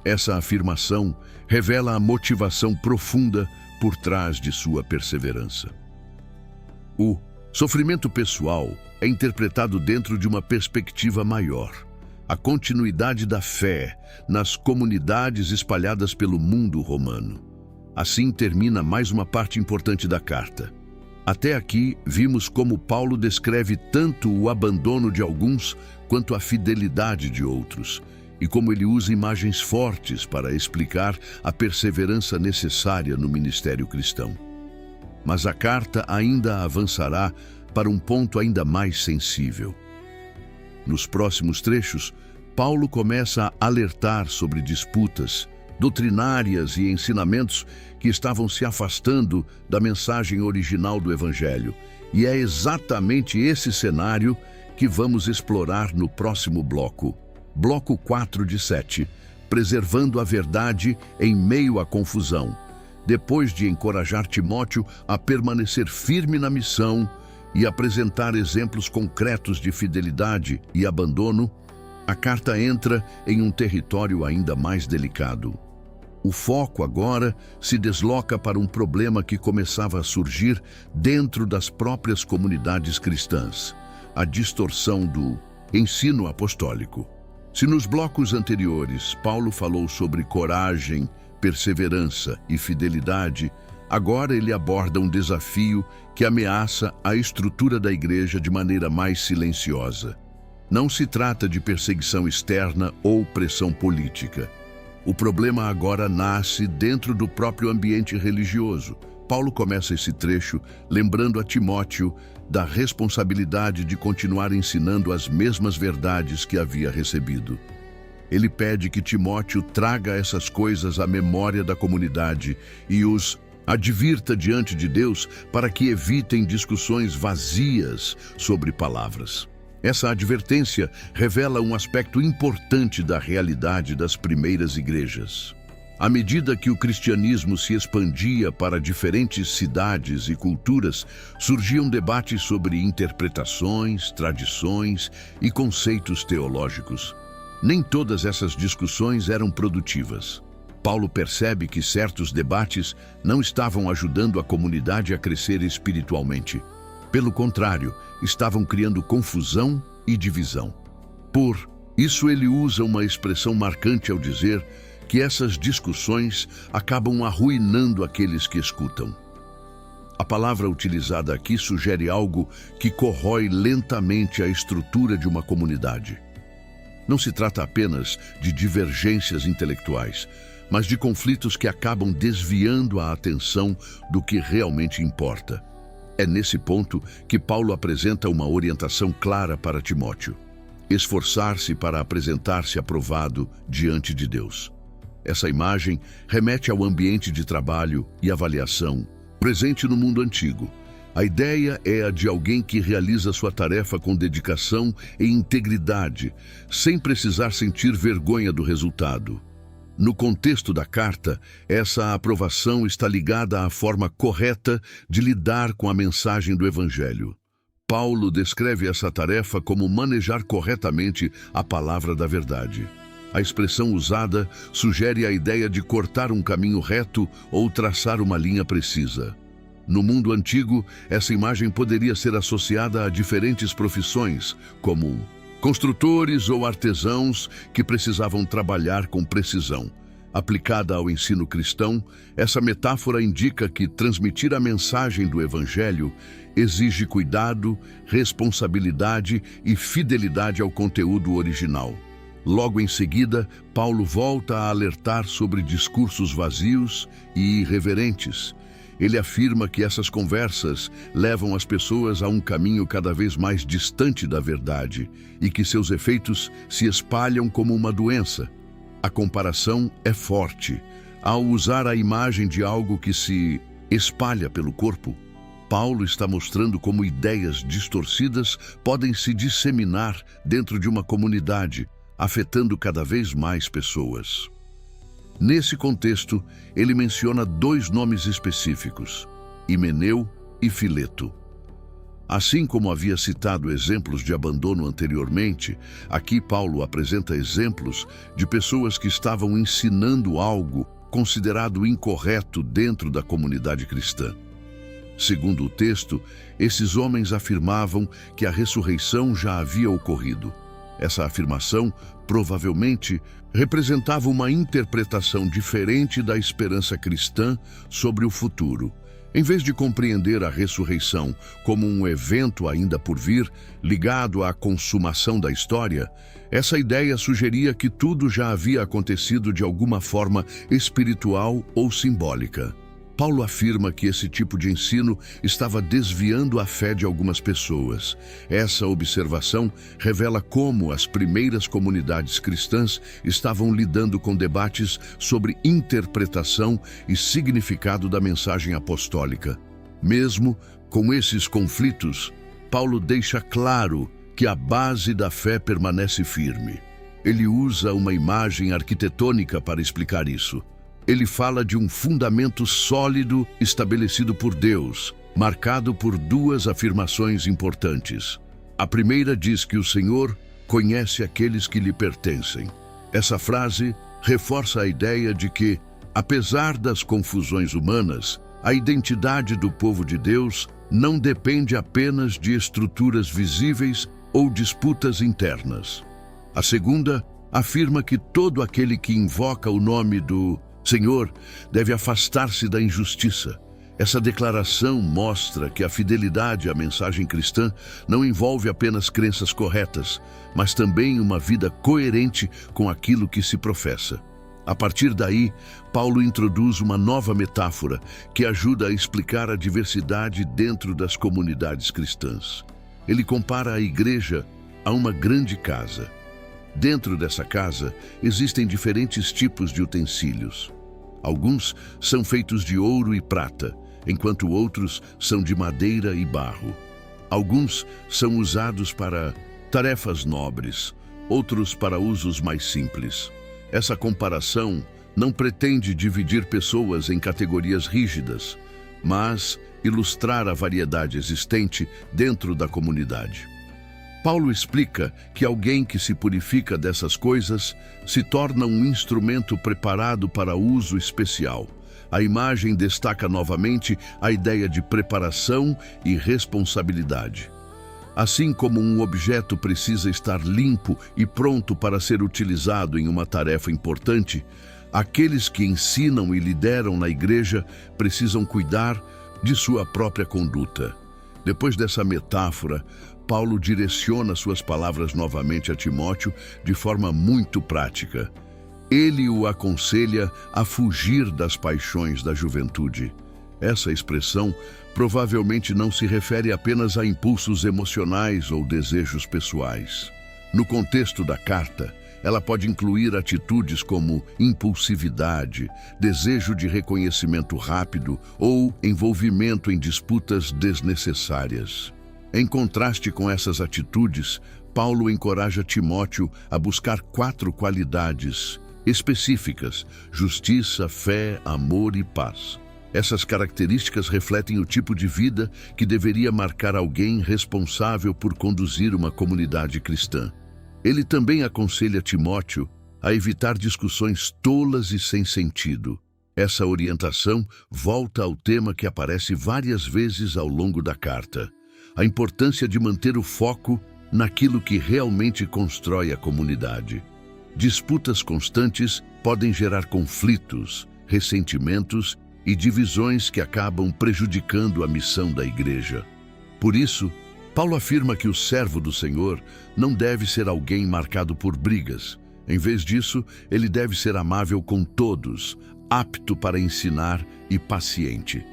Essa afirmação revela a motivação profunda por trás de sua perseverança. O sofrimento pessoal é interpretado dentro de uma perspectiva maior: a continuidade da fé nas comunidades espalhadas pelo mundo romano. Assim termina mais uma parte importante da carta. Até aqui, vimos como Paulo descreve tanto o abandono de alguns quanto a fidelidade de outros, e como ele usa imagens fortes para explicar a perseverança necessária no ministério cristão. Mas a carta ainda avançará para um ponto ainda mais sensível. Nos próximos trechos, Paulo começa a alertar sobre disputas doutrinárias e ensinamentos que estavam se afastando da mensagem original do Evangelho. E é exatamente esse cenário que vamos explorar no próximo bloco. Bloco 4 de 7, preservando a verdade em meio à confusão. Depois de encorajar Timóteo a permanecer firme na missão e apresentar exemplos concretos de fidelidade e abandono, a carta entra em um território ainda mais delicado. O foco agora se desloca para um problema que começava a surgir dentro das próprias comunidades cristãs: a distorção do ensino apostólico. Se nos blocos anteriores Paulo falou sobre coragem, perseverança e fidelidade, Agora ele aborda um desafio que ameaça a estrutura da igreja de maneira mais silenciosa. Não se trata de perseguição externa ou pressão política. O problema agora nasce dentro do próprio ambiente religioso. Paulo começa esse trecho lembrando a Timóteo da responsabilidade de continuar ensinando as mesmas verdades que havia recebido. Ele pede que Timóteo traga essas coisas à memória da comunidade e os advirta diante de Deus para que evitem discussões vazias sobre palavras. Essa advertência revela um aspecto importante da realidade das primeiras igrejas. À medida que o cristianismo se expandia para diferentes cidades e culturas, surgiam debates sobre interpretações, tradições e conceitos teológicos. Nem todas essas discussões eram produtivas. Paulo percebe que certos debates não estavam ajudando a comunidade a crescer espiritualmente. Pelo contrário, estavam criando confusão e divisão. Por isso ele usa uma expressão marcante ao dizer que essas discussões acabam arruinando aqueles que escutam. A palavra utilizada aqui sugere algo que corrói lentamente a estrutura de uma comunidade. Não se trata apenas de divergências intelectuais, mas de conflitos que acabam desviando a atenção do que realmente importa. É nesse ponto que Paulo apresenta uma orientação clara para Timóteo: esforçar-se para apresentar-se aprovado diante de Deus. Essa imagem remete ao ambiente de trabalho e avaliação presente no mundo antigo. A ideia é a de alguém que realiza sua tarefa com dedicação e integridade, sem precisar sentir vergonha do resultado. No contexto da carta, essa aprovação está ligada à forma correta de lidar com a mensagem do Evangelho. Paulo descreve essa tarefa como manejar corretamente a palavra da verdade. A expressão usada sugere a ideia de cortar um caminho reto ou traçar uma linha precisa. No mundo antigo, essa imagem poderia ser associada a diferentes profissões, como construtores ou artesãos que precisavam trabalhar com precisão. Aplicada ao ensino cristão, essa metáfora indica que transmitir a mensagem do Evangelho exige cuidado, responsabilidade e fidelidade ao conteúdo original. Logo em seguida, Paulo volta a alertar sobre discursos vazios e irreverentes. Ele afirma que essas conversas levam as pessoas a um caminho cada vez mais distante da verdade e que seus efeitos se espalham como uma doença. A comparação é forte. Ao usar a imagem de algo que se espalha pelo corpo, Paulo está mostrando como ideias distorcidas podem se disseminar dentro de uma comunidade, afetando cada vez mais pessoas. Nesse contexto, ele menciona dois nomes específicos: Himeneu e Fileto. Assim como havia citado exemplos de abandono anteriormente, aqui Paulo apresenta exemplos de pessoas que estavam ensinando algo considerado incorreto dentro da comunidade cristã. Segundo o texto, esses homens afirmavam que a ressurreição já havia ocorrido. Essa afirmação provavelmente representava uma interpretação diferente da esperança cristã sobre o futuro. Em vez de compreender a ressurreição como um evento ainda por vir, ligado à consumação da história, essa ideia sugeria que tudo já havia acontecido de alguma forma espiritual ou simbólica. Paulo afirma que esse tipo de ensino estava desviando a fé de algumas pessoas. Essa observação revela como as primeiras comunidades cristãs estavam lidando com debates sobre interpretação e significado da mensagem apostólica. Mesmo com esses conflitos, Paulo deixa claro que a base da fé permanece firme. Ele usa uma imagem arquitetônica para explicar isso. Ele fala de um fundamento sólido estabelecido por Deus, marcado por duas afirmações importantes. A primeira diz que o Senhor conhece aqueles que lhe pertencem. Essa frase reforça a ideia de que, apesar das confusões humanas, a identidade do povo de Deus não depende apenas de estruturas visíveis ou disputas internas. A segunda afirma que todo aquele que invoca o nome do Senhor deve afastar-se da injustiça. Essa declaração mostra que a fidelidade à mensagem cristã não envolve apenas crenças corretas, mas também uma vida coerente com aquilo que se professa. A partir daí, Paulo introduz uma nova metáfora que ajuda a explicar a diversidade dentro das comunidades cristãs. Ele compara a igreja a uma grande casa. Dentro dessa casa, existem diferentes tipos de utensílios. Alguns são feitos de ouro e prata, enquanto outros são de madeira e barro. Alguns são usados para tarefas nobres, outros para usos mais simples. Essa comparação não pretende dividir pessoas em categorias rígidas, mas ilustrar a variedade existente dentro da comunidade. Paulo explica que alguém que se purifica dessas coisas se torna um instrumento preparado para uso especial. A imagem destaca novamente a ideia de preparação e responsabilidade. Assim como um objeto precisa estar limpo e pronto para ser utilizado em uma tarefa importante, aqueles que ensinam e lideram na igreja precisam cuidar de sua própria conduta. Depois dessa metáfora, Paulo direciona suas palavras novamente a Timóteo de forma muito prática. Ele o aconselha a fugir das paixões da juventude. Essa expressão provavelmente não se refere apenas a impulsos emocionais ou desejos pessoais. No contexto da carta, ela pode incluir atitudes como impulsividade, desejo de reconhecimento rápido ou envolvimento em disputas desnecessárias. Em contraste com essas atitudes, Paulo encoraja Timóteo a buscar 4 qualidades específicas: justiça, fé, amor e paz. Essas características refletem o tipo de vida que deveria marcar alguém responsável por conduzir uma comunidade cristã. Ele também aconselha Timóteo a evitar discussões tolas e sem sentido. Essa orientação volta ao tema que aparece várias vezes ao longo da carta: a importância de manter o foco naquilo que realmente constrói a comunidade. Disputas constantes podem gerar conflitos, ressentimentos e divisões que acabam prejudicando a missão da igreja. Por isso, Paulo afirma que o servo do Senhor não deve ser alguém marcado por brigas. Em vez disso, ele deve ser amável com todos, apto para ensinar e paciente.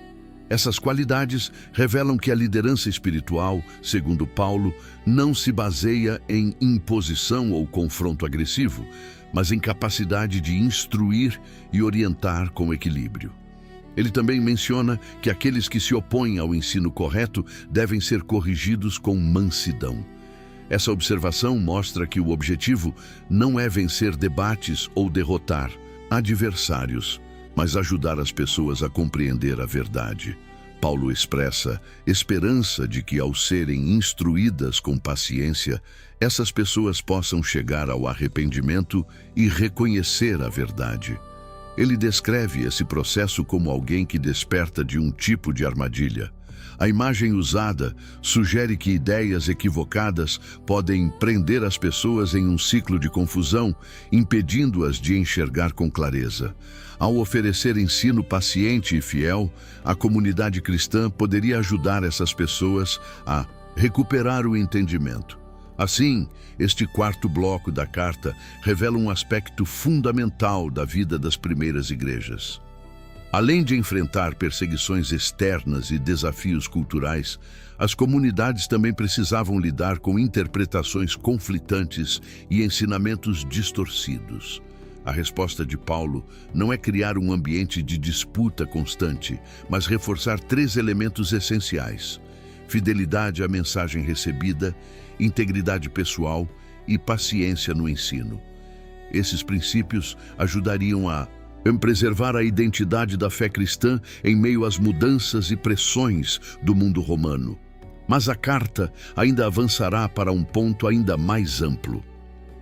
Essas qualidades revelam que a liderança espiritual, segundo Paulo, não se baseia em imposição ou confronto agressivo, mas em capacidade de instruir e orientar com equilíbrio. Ele também menciona que aqueles que se opõem ao ensino correto devem ser corrigidos com mansidão. Essa observação mostra que o objetivo não é vencer debates ou derrotar adversários, mas ajudar as pessoas a compreender a verdade. Paulo expressa esperança de que, ao serem instruídas com paciência, essas pessoas possam chegar ao arrependimento e reconhecer a verdade. Ele descreve esse processo como alguém que desperta de um tipo de armadilha. A imagem usada sugere que ideias equivocadas podem prender as pessoas em um ciclo de confusão, impedindo-as de enxergar com clareza. Ao oferecer ensino paciente e fiel, a comunidade cristã poderia ajudar essas pessoas a recuperar o entendimento. Assim, este 4º bloco da carta revela um aspecto fundamental da vida das primeiras igrejas. Além de enfrentar perseguições externas e desafios culturais, as comunidades também precisavam lidar com interpretações conflitantes e ensinamentos distorcidos. A resposta de Paulo não é criar um ambiente de disputa constante, mas reforçar 3 elementos essenciais: fidelidade à mensagem recebida, integridade pessoal e paciência no ensino. Esses princípios ajudariam a preservar a identidade da fé cristã em meio às mudanças e pressões do mundo romano. Mas a carta ainda avançará para um ponto ainda mais amplo.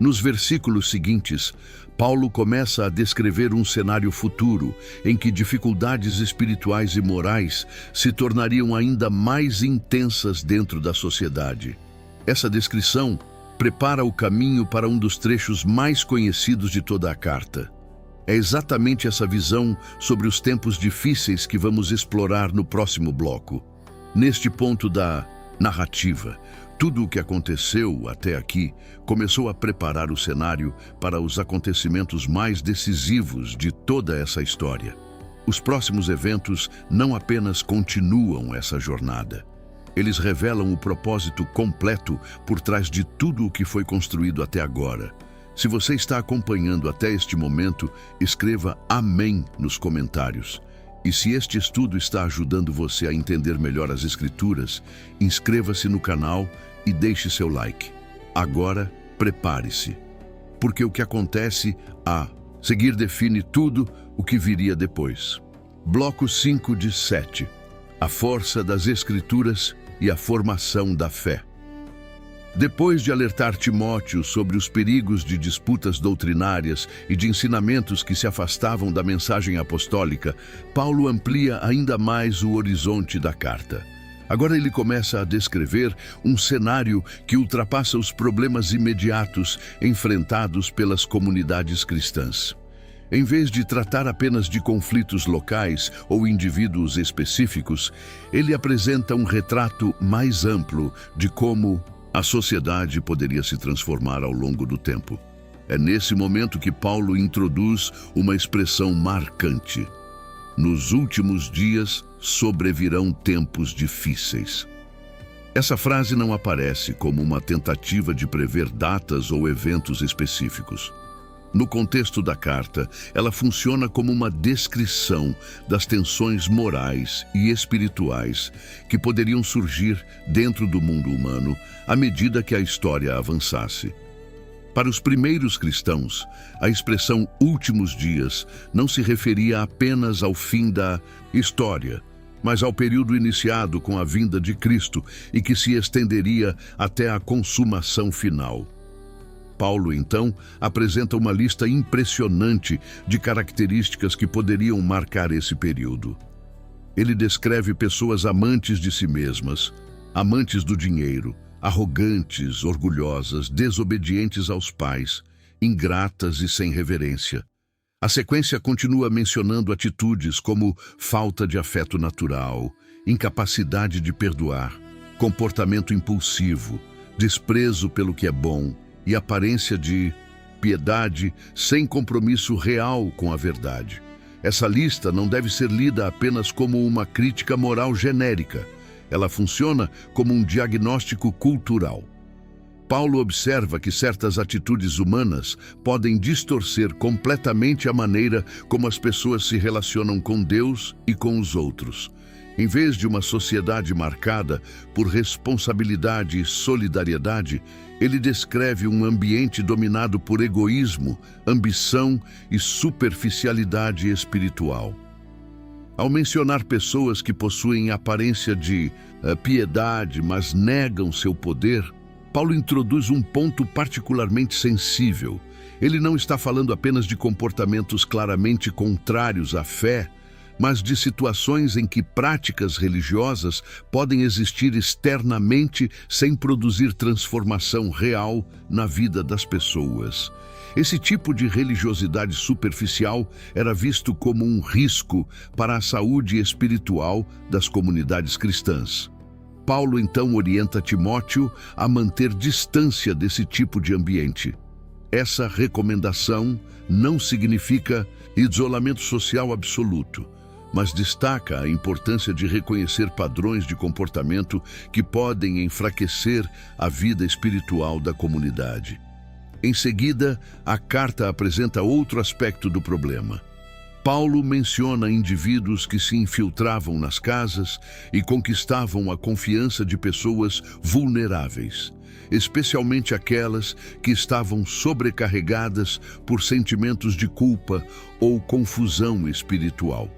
Nos versículos seguintes, Paulo começa a descrever um cenário futuro em que dificuldades espirituais e morais se tornariam ainda mais intensas dentro da sociedade. Essa descrição prepara o caminho para um dos trechos mais conhecidos de toda a carta. É exatamente essa visão sobre os tempos difíceis que vamos explorar no próximo bloco. Neste ponto da narrativa, tudo o que aconteceu até aqui começou a preparar o cenário para os acontecimentos mais decisivos de toda essa história. Os próximos eventos não apenas continuam essa jornada. Eles revelam o propósito completo por trás de tudo o que foi construído até agora. Se você está acompanhando até este momento, escreva Amém nos comentários. E se este estudo está ajudando você a entender melhor as Escrituras, inscreva-se no canal e deixe seu like. Agora, prepare-se, porque o que acontece a seguir define tudo o que viria depois. Bloco 5 de 7. A força das Escrituras e a formação da fé. Depois de alertar Timóteo sobre os perigos de disputas doutrinárias e de ensinamentos que se afastavam da mensagem apostólica, Paulo amplia ainda mais o horizonte da carta. Agora ele começa a descrever um cenário que ultrapassa os problemas imediatos enfrentados pelas comunidades cristãs. Em vez de tratar apenas de conflitos locais ou indivíduos específicos, ele apresenta um retrato mais amplo de como a sociedade poderia se transformar ao longo do tempo. É nesse momento que Paulo introduz uma expressão marcante. Nos últimos dias sobrevirão tempos difíceis. Essa frase não aparece como uma tentativa de prever datas ou eventos específicos. No contexto da carta, ela funciona como uma descrição das tensões morais e espirituais que poderiam surgir dentro do mundo humano à medida que a história avançasse. Para os primeiros cristãos, a expressão últimos dias não se referia apenas ao fim da história, mas ao período iniciado com a vinda de Cristo e que se estenderia até a consumação final. Paulo, então, apresenta uma lista impressionante de características que poderiam marcar esse período. Ele descreve pessoas amantes de si mesmas, amantes do dinheiro, arrogantes, orgulhosas, desobedientes aos pais, ingratas e sem reverência. A sequência continua mencionando atitudes como falta de afeto natural, incapacidade de perdoar, comportamento impulsivo, desprezo pelo que é bom, e aparência de piedade sem compromisso real com a verdade. Essa lista não deve ser lida apenas como uma crítica moral genérica. Ela funciona como um diagnóstico cultural. Paulo observa que certas atitudes humanas podem distorcer completamente a maneira como as pessoas se relacionam com Deus e com os outros. Em vez de uma sociedade marcada por responsabilidade e solidariedade, ele descreve um ambiente dominado por egoísmo, ambição e superficialidade espiritual. Ao mencionar pessoas que possuem aparência de piedade, mas negam seu poder, Paulo introduz um ponto particularmente sensível. Ele não está falando apenas de comportamentos claramente contrários à fé, mas de situações em que práticas religiosas podem existir externamente sem produzir transformação real na vida das pessoas. Esse tipo de religiosidade superficial era visto como um risco para a saúde espiritual das comunidades cristãs. Paulo então orienta Timóteo a manter distância desse tipo de ambiente. Essa recomendação não significa isolamento social absoluto, mas destaca a importância de reconhecer padrões de comportamento que podem enfraquecer a vida espiritual da comunidade. Em seguida, a carta apresenta outro aspecto do problema. Paulo menciona indivíduos que se infiltravam nas casas e conquistavam a confiança de pessoas vulneráveis, especialmente aquelas que estavam sobrecarregadas por sentimentos de culpa ou confusão espiritual.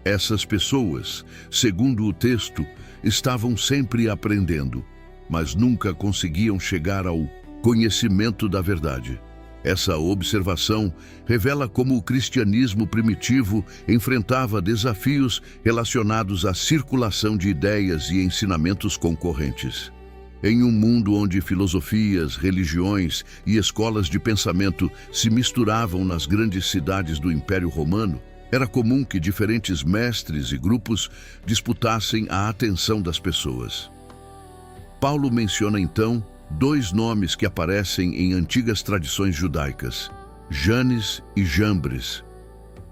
Essas pessoas, segundo o texto, estavam sempre aprendendo, mas nunca conseguiam chegar ao conhecimento da verdade. Essa observação revela como o cristianismo primitivo enfrentava desafios relacionados à circulação de ideias e ensinamentos concorrentes. Em um mundo onde filosofias, religiões e escolas de pensamento se misturavam nas grandes cidades do Império Romano, era comum que diferentes mestres e grupos disputassem a atenção das pessoas. Paulo menciona então dois nomes que aparecem em antigas tradições judaicas: Janes e Jambres.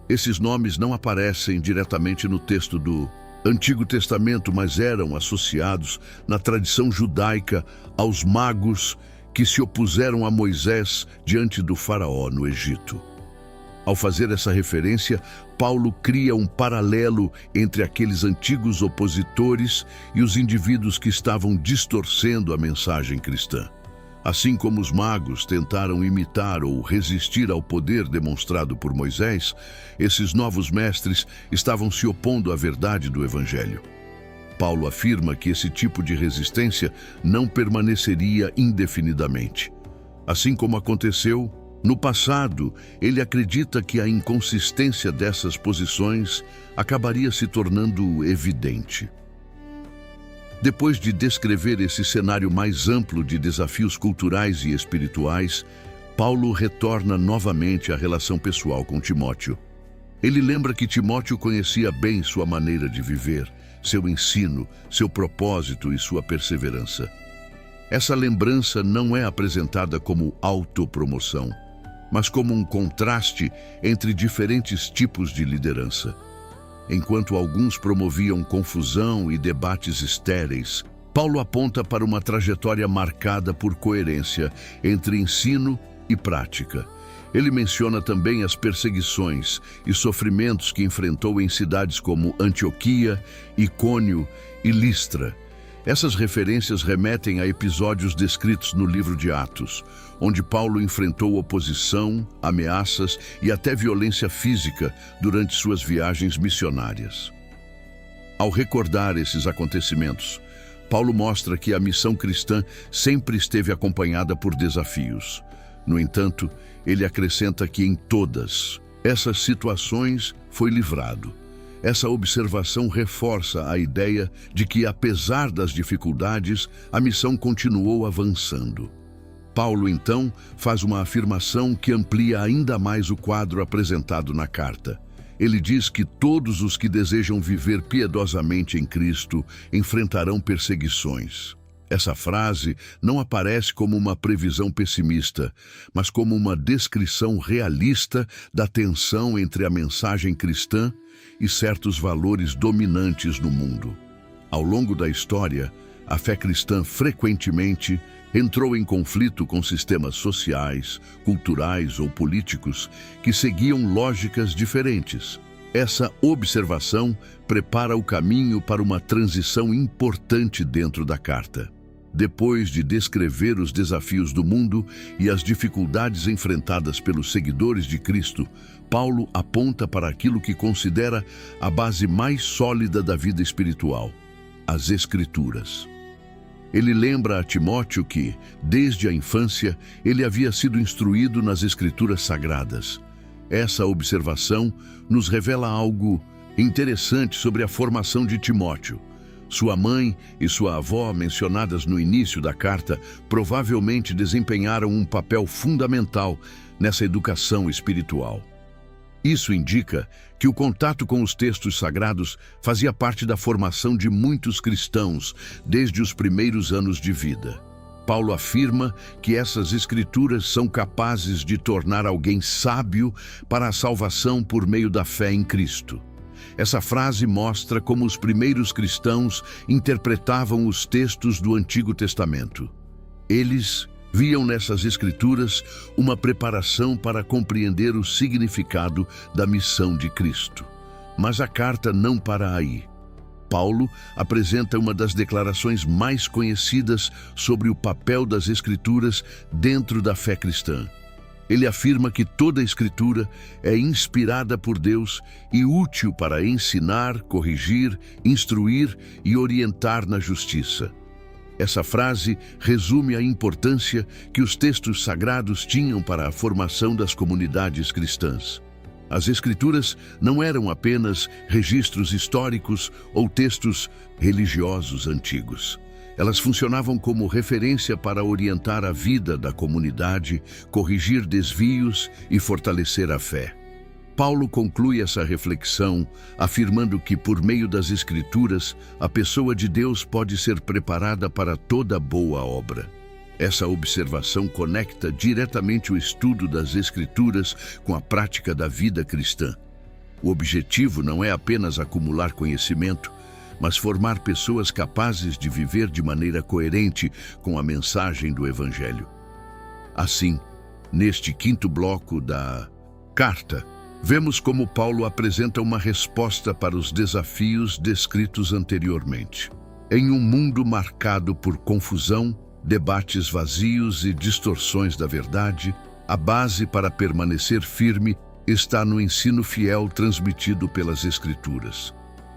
Esses nomes não aparecem diretamente no texto do Antigo Testamento, mas eram associados na tradição judaica aos magos que se opuseram a Moisés diante do faraó no Egito. Ao fazer essa referência, Paulo cria um paralelo entre aqueles antigos opositores e os indivíduos que estavam distorcendo a mensagem cristã. Assim como os magos tentaram imitar ou resistir ao poder demonstrado por Moisés, esses novos mestres estavam se opondo à verdade do Evangelho. Paulo afirma que esse tipo de resistência não permaneceria indefinidamente. Assim como aconteceu no passado, ele acredita que a inconsistência dessas posições acabaria se tornando evidente. Depois de descrever esse cenário mais amplo de desafios culturais e espirituais, Paulo retorna novamente à relação pessoal com Timóteo. Ele lembra que Timóteo conhecia bem sua maneira de viver, seu ensino, seu propósito e sua perseverança. Essa lembrança não é apresentada como autopromoção, mas como um contraste entre diferentes tipos de liderança. Enquanto alguns promoviam confusão e debates estéreis, Paulo aponta para uma trajetória marcada por coerência entre ensino e prática. Ele menciona também as perseguições e sofrimentos que enfrentou em cidades como Antioquia, Icônio e Listra. Essas referências remetem a episódios descritos no livro de Atos, onde Paulo enfrentou oposição, ameaças e até violência física durante suas viagens missionárias. Ao recordar esses acontecimentos, Paulo mostra que a missão cristã sempre esteve acompanhada por desafios. No entanto, ele acrescenta que em todas essas situações foi livrado. Essa observação reforça a ideia de que, apesar das dificuldades, a missão continuou avançando. Paulo, então, faz uma afirmação que amplia ainda mais o quadro apresentado na carta. Ele diz que todos os que desejam viver piedosamente em Cristo enfrentarão perseguições. Essa frase não aparece como uma previsão pessimista, mas como uma descrição realista da tensão entre a mensagem cristã e certos valores dominantes no mundo. Ao longo da história, a fé cristã frequentemente entrou em conflito com sistemas sociais, culturais ou políticos que seguiam lógicas diferentes. Essa observação prepara o caminho para uma transição importante dentro da carta. Depois de descrever os desafios do mundo e as dificuldades enfrentadas pelos seguidores de Cristo, Paulo aponta para aquilo que considera a base mais sólida da vida espiritual: as Escrituras. Ele lembra a Timóteo que, desde a infância, ele havia sido instruído nas Escrituras Sagradas. Essa observação nos revela algo interessante sobre a formação de Timóteo. Sua mãe e sua avó, mencionadas no início da carta, provavelmente desempenharam um papel fundamental nessa educação espiritual. Isso indica que o contato com os textos sagrados fazia parte da formação de muitos cristãos desde os primeiros anos de vida. Paulo afirma que essas escrituras são capazes de tornar alguém sábio para a salvação por meio da fé em Cristo. Essa frase mostra como os primeiros cristãos interpretavam os textos do Antigo Testamento. Eles viam nessas escrituras uma preparação para compreender o significado da missão de Cristo. Mas a carta não para aí. Paulo apresenta uma das declarações mais conhecidas sobre o papel das Escrituras dentro da fé cristã. Ele afirma que toda a Escritura é inspirada por Deus e útil para ensinar, corrigir, instruir e orientar na justiça. Essa frase resume a importância que os textos sagrados tinham para a formação das comunidades cristãs. As Escrituras não eram apenas registros históricos ou textos religiosos antigos. Elas funcionavam como referência para orientar a vida da comunidade, corrigir desvios e fortalecer a fé. Paulo conclui essa reflexão afirmando que, por meio das Escrituras, a pessoa de Deus pode ser preparada para toda boa obra. Essa observação conecta diretamente o estudo das Escrituras com a prática da vida cristã. O objetivo não é apenas acumular conhecimento, mas formar pessoas capazes de viver de maneira coerente com a mensagem do Evangelho. Assim, neste quinto bloco da carta, vemos como Paulo apresenta uma resposta para os desafios descritos anteriormente. Em um mundo marcado por confusão, debates vazios e distorções da verdade, a base para permanecer firme está no ensino fiel transmitido pelas Escrituras.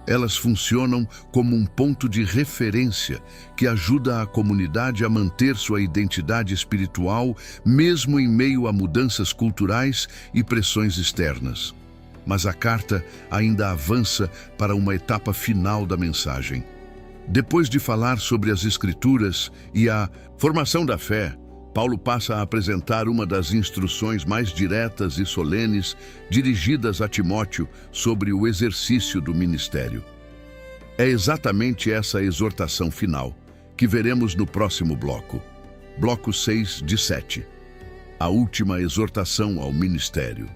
Elas funcionam como um ponto de referência que ajuda a comunidade a manter sua identidade espiritual, mesmo em meio a mudanças culturais e pressões externas. Mas a carta ainda avança para uma etapa final da mensagem. Depois de falar sobre as Escrituras e a formação da fé, Paulo passa a apresentar uma das instruções mais diretas e solenes dirigidas a Timóteo sobre o exercício do ministério. É exatamente essa exortação final que veremos no próximo bloco, bloco 6 de 7, a última exortação ao ministério.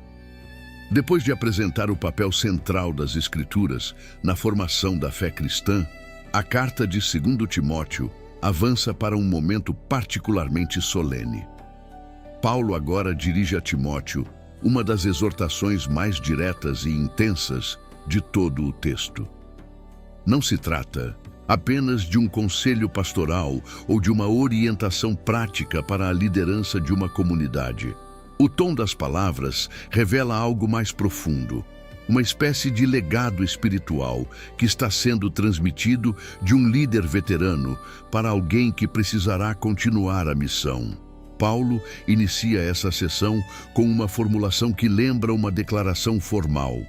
Depois de apresentar o papel central das Escrituras na formação da fé cristã, a carta de 2 Timóteo avança para um momento particularmente solene. Paulo agora dirige a Timóteo uma das exortações mais diretas e intensas de todo o texto. Não se trata apenas de um conselho pastoral ou de uma orientação prática para a liderança de uma comunidade. O tom das palavras revela algo mais profundo, uma espécie de legado espiritual que está sendo transmitido de um líder veterano para alguém que precisará continuar a missão. Paulo inicia essa sessão com uma formulação que lembra uma declaração formal.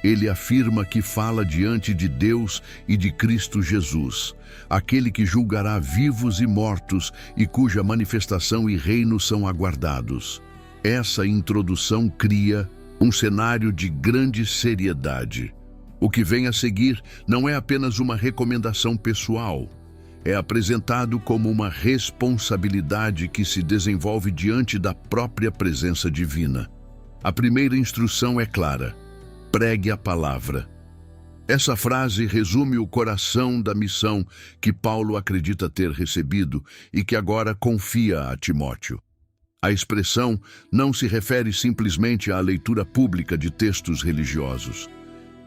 Ele afirma que fala diante de Deus e de Cristo Jesus, aquele que julgará vivos e mortos e cuja manifestação e reino são aguardados. Essa introdução cria um cenário de grande seriedade. O que vem a seguir não é apenas uma recomendação pessoal. É apresentado como uma responsabilidade que se desenvolve diante da própria presença divina. A primeira instrução é clara: pregue a palavra. Essa frase resume o coração da missão que Paulo acredita ter recebido e que agora confia a Timóteo. A expressão não se refere simplesmente à leitura pública de textos religiosos.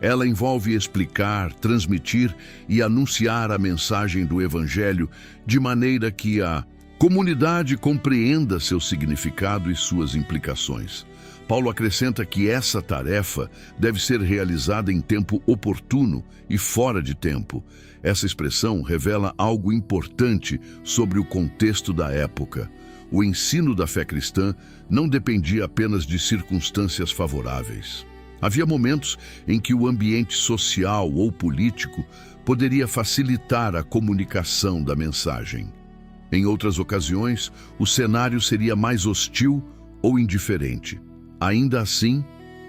Ela envolve explicar, transmitir e anunciar a mensagem do Evangelho de maneira que a comunidade compreenda seu significado e suas implicações. Paulo acrescenta que essa tarefa deve ser realizada em tempo oportuno e fora de tempo. Essa expressão revela algo importante sobre o contexto da época. O ensino da fé cristã não dependia apenas de circunstâncias favoráveis. Havia momentos em que o ambiente social ou político poderia facilitar a comunicação da mensagem. Em outras ocasiões, o cenário seria mais hostil ou indiferente. Ainda assim,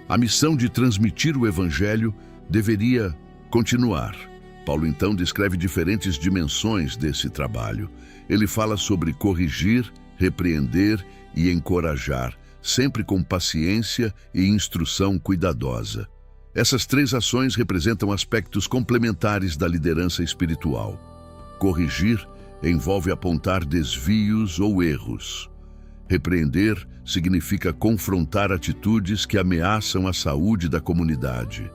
a missão de transmitir o Evangelho deveria continuar. Paulo então descreve diferentes dimensões desse trabalho. Ele fala sobre corrigir, repreender e encorajar, sempre com paciência e instrução cuidadosa. Essas três ações representam aspectos complementares da liderança espiritual. Corrigir envolve apontar desvios ou erros. Repreender significa confrontar atitudes que ameaçam a saúde da comunidade.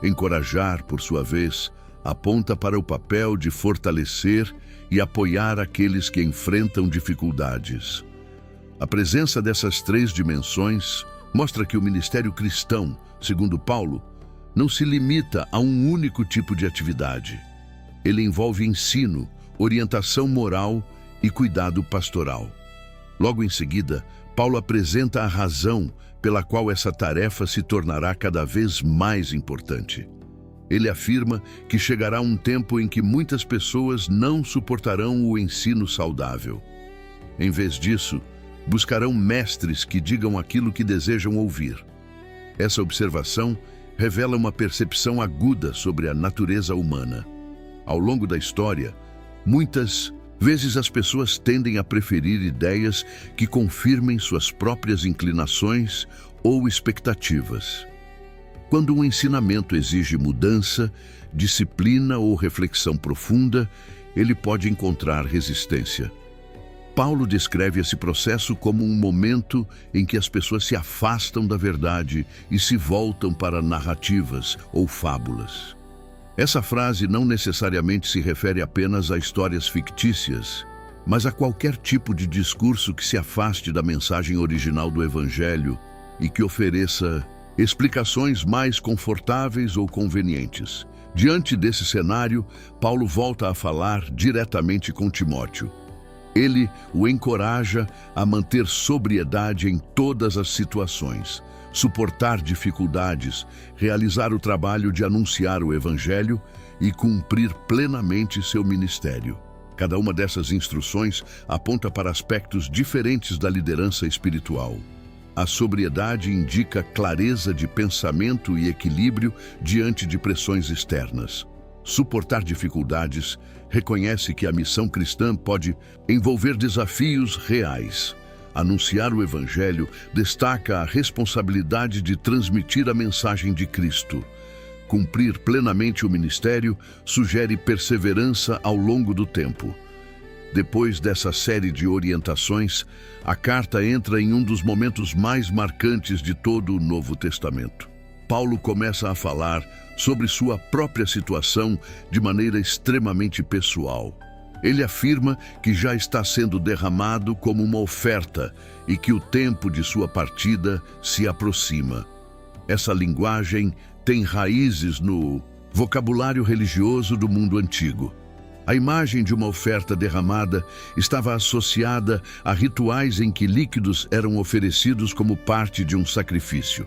Encorajar, por sua vez, aponta para o papel de fortalecer e apoiar aqueles que enfrentam dificuldades. A presença dessas três dimensões mostra que o ministério cristão, segundo Paulo, não se limita a um único tipo de atividade. Ele envolve ensino, orientação moral e cuidado pastoral. Logo em seguida, Paulo apresenta a razão pela qual essa tarefa se tornará cada vez mais importante. Ele afirma que chegará um tempo em que muitas pessoas não suportarão o ensino saudável. Em vez disso, buscarão mestres que digam aquilo que desejam ouvir. Essa observação revela uma percepção aguda sobre a natureza humana. Ao longo da história, muitas vezes as pessoas tendem a preferir ideias que confirmem suas próprias inclinações ou expectativas. Quando um ensinamento exige mudança, disciplina ou reflexão profunda, ele pode encontrar resistência. Paulo descreve esse processo como um momento em que as pessoas se afastam da verdade e se voltam para narrativas ou fábulas. Essa frase não necessariamente se refere apenas a histórias fictícias, mas a qualquer tipo de discurso que se afaste da mensagem original do Evangelho e que ofereça explicações mais confortáveis ou convenientes. Diante desse cenário, Paulo volta a falar diretamente com Timóteo. Ele o encoraja a manter sobriedade em todas as situações, suportar dificuldades, realizar o trabalho de anunciar o Evangelho e cumprir plenamente seu ministério. Cada uma dessas instruções aponta para aspectos diferentes da liderança espiritual. A sobriedade indica clareza de pensamento e equilíbrio diante de pressões externas. Suportar dificuldades reconhece que a missão cristã pode envolver desafios reais. Anunciar o Evangelho destaca a responsabilidade de transmitir a mensagem de Cristo. Cumprir plenamente o ministério sugere perseverança ao longo do tempo. Depois dessa série de orientações, a carta entra em um dos momentos mais marcantes de todo o Novo Testamento. Paulo começa a falar sobre sua própria situação de maneira extremamente pessoal. Ele afirma que já está sendo derramado como uma oferta e que o tempo de sua partida se aproxima. Essa linguagem tem raízes no vocabulário religioso do mundo antigo. A imagem de uma oferta derramada estava associada a rituais em que líquidos eram oferecidos como parte de um sacrifício.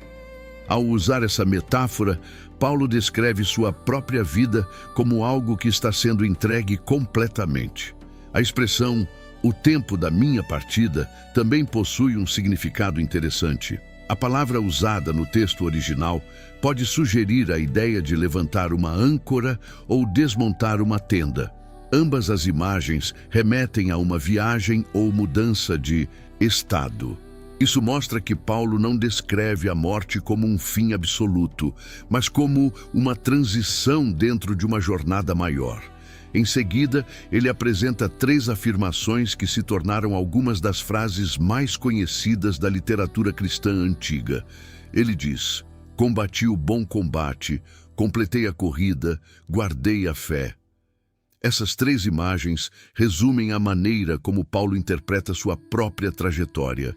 Ao usar essa metáfora, Paulo descreve sua própria vida como algo que está sendo entregue completamente. A expressão "o tempo da minha partida" também possui um significado interessante. A palavra usada no texto original pode sugerir a ideia de levantar uma âncora ou desmontar uma tenda. Ambas as imagens remetem a uma viagem ou mudança de estado. Isso mostra que Paulo não descreve a morte como um fim absoluto, mas como uma transição dentro de uma jornada maior. Em seguida, ele apresenta 3 afirmações que se tornaram algumas das frases mais conhecidas da literatura cristã antiga. Ele diz: "Combati o bom combate, completei a corrida, guardei a fé." Essas 3 imagens resumem a maneira como Paulo interpreta sua própria trajetória.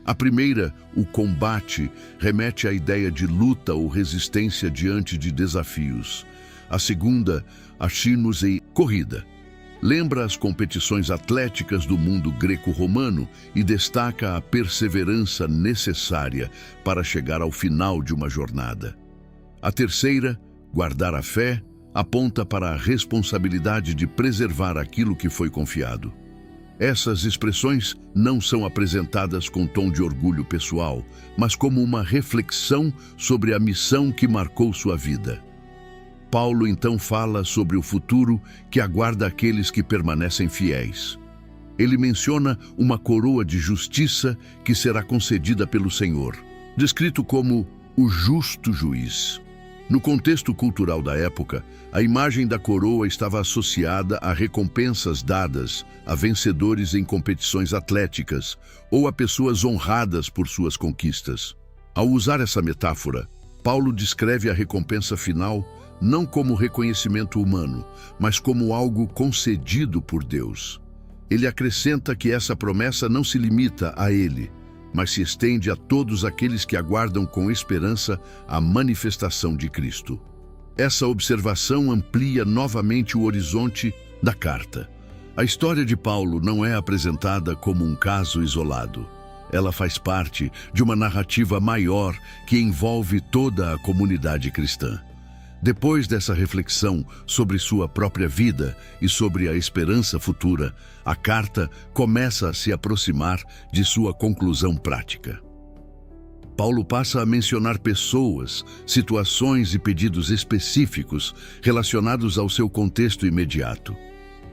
A primeira, o combate, remete à ideia de luta ou resistência diante de desafios. A segunda, a chinos e corrida, lembra as competições atléticas do mundo greco-romano e destaca a perseverança necessária para chegar ao final de uma jornada. A terceira, guardar a fé, aponta para a responsabilidade de preservar aquilo que foi confiado. Essas expressões não são apresentadas com tom de orgulho pessoal, mas como uma reflexão sobre a missão que marcou sua vida. Paulo então fala sobre o futuro que aguarda aqueles que permanecem fiéis. Ele menciona uma coroa de justiça que será concedida pelo Senhor, descrito como o justo juiz. No contexto cultural da época, a imagem da coroa estava associada a recompensas dadas a vencedores em competições atléticas ou a pessoas honradas por suas conquistas. Ao usar essa metáfora, Paulo descreve a recompensa final não como reconhecimento humano, mas como algo concedido por Deus. Ele acrescenta que essa promessa não se limita a ele, mas se estende a todos aqueles que aguardam com esperança a manifestação de Cristo. Essa observação amplia novamente o horizonte da carta. A história de Paulo não é apresentada como um caso isolado. Ela faz parte de uma narrativa maior que envolve toda a comunidade cristã. Depois dessa reflexão sobre sua própria vida e sobre a esperança futura, a carta começa a se aproximar de sua conclusão prática. Paulo passa a mencionar pessoas, situações e pedidos específicos relacionados ao seu contexto imediato.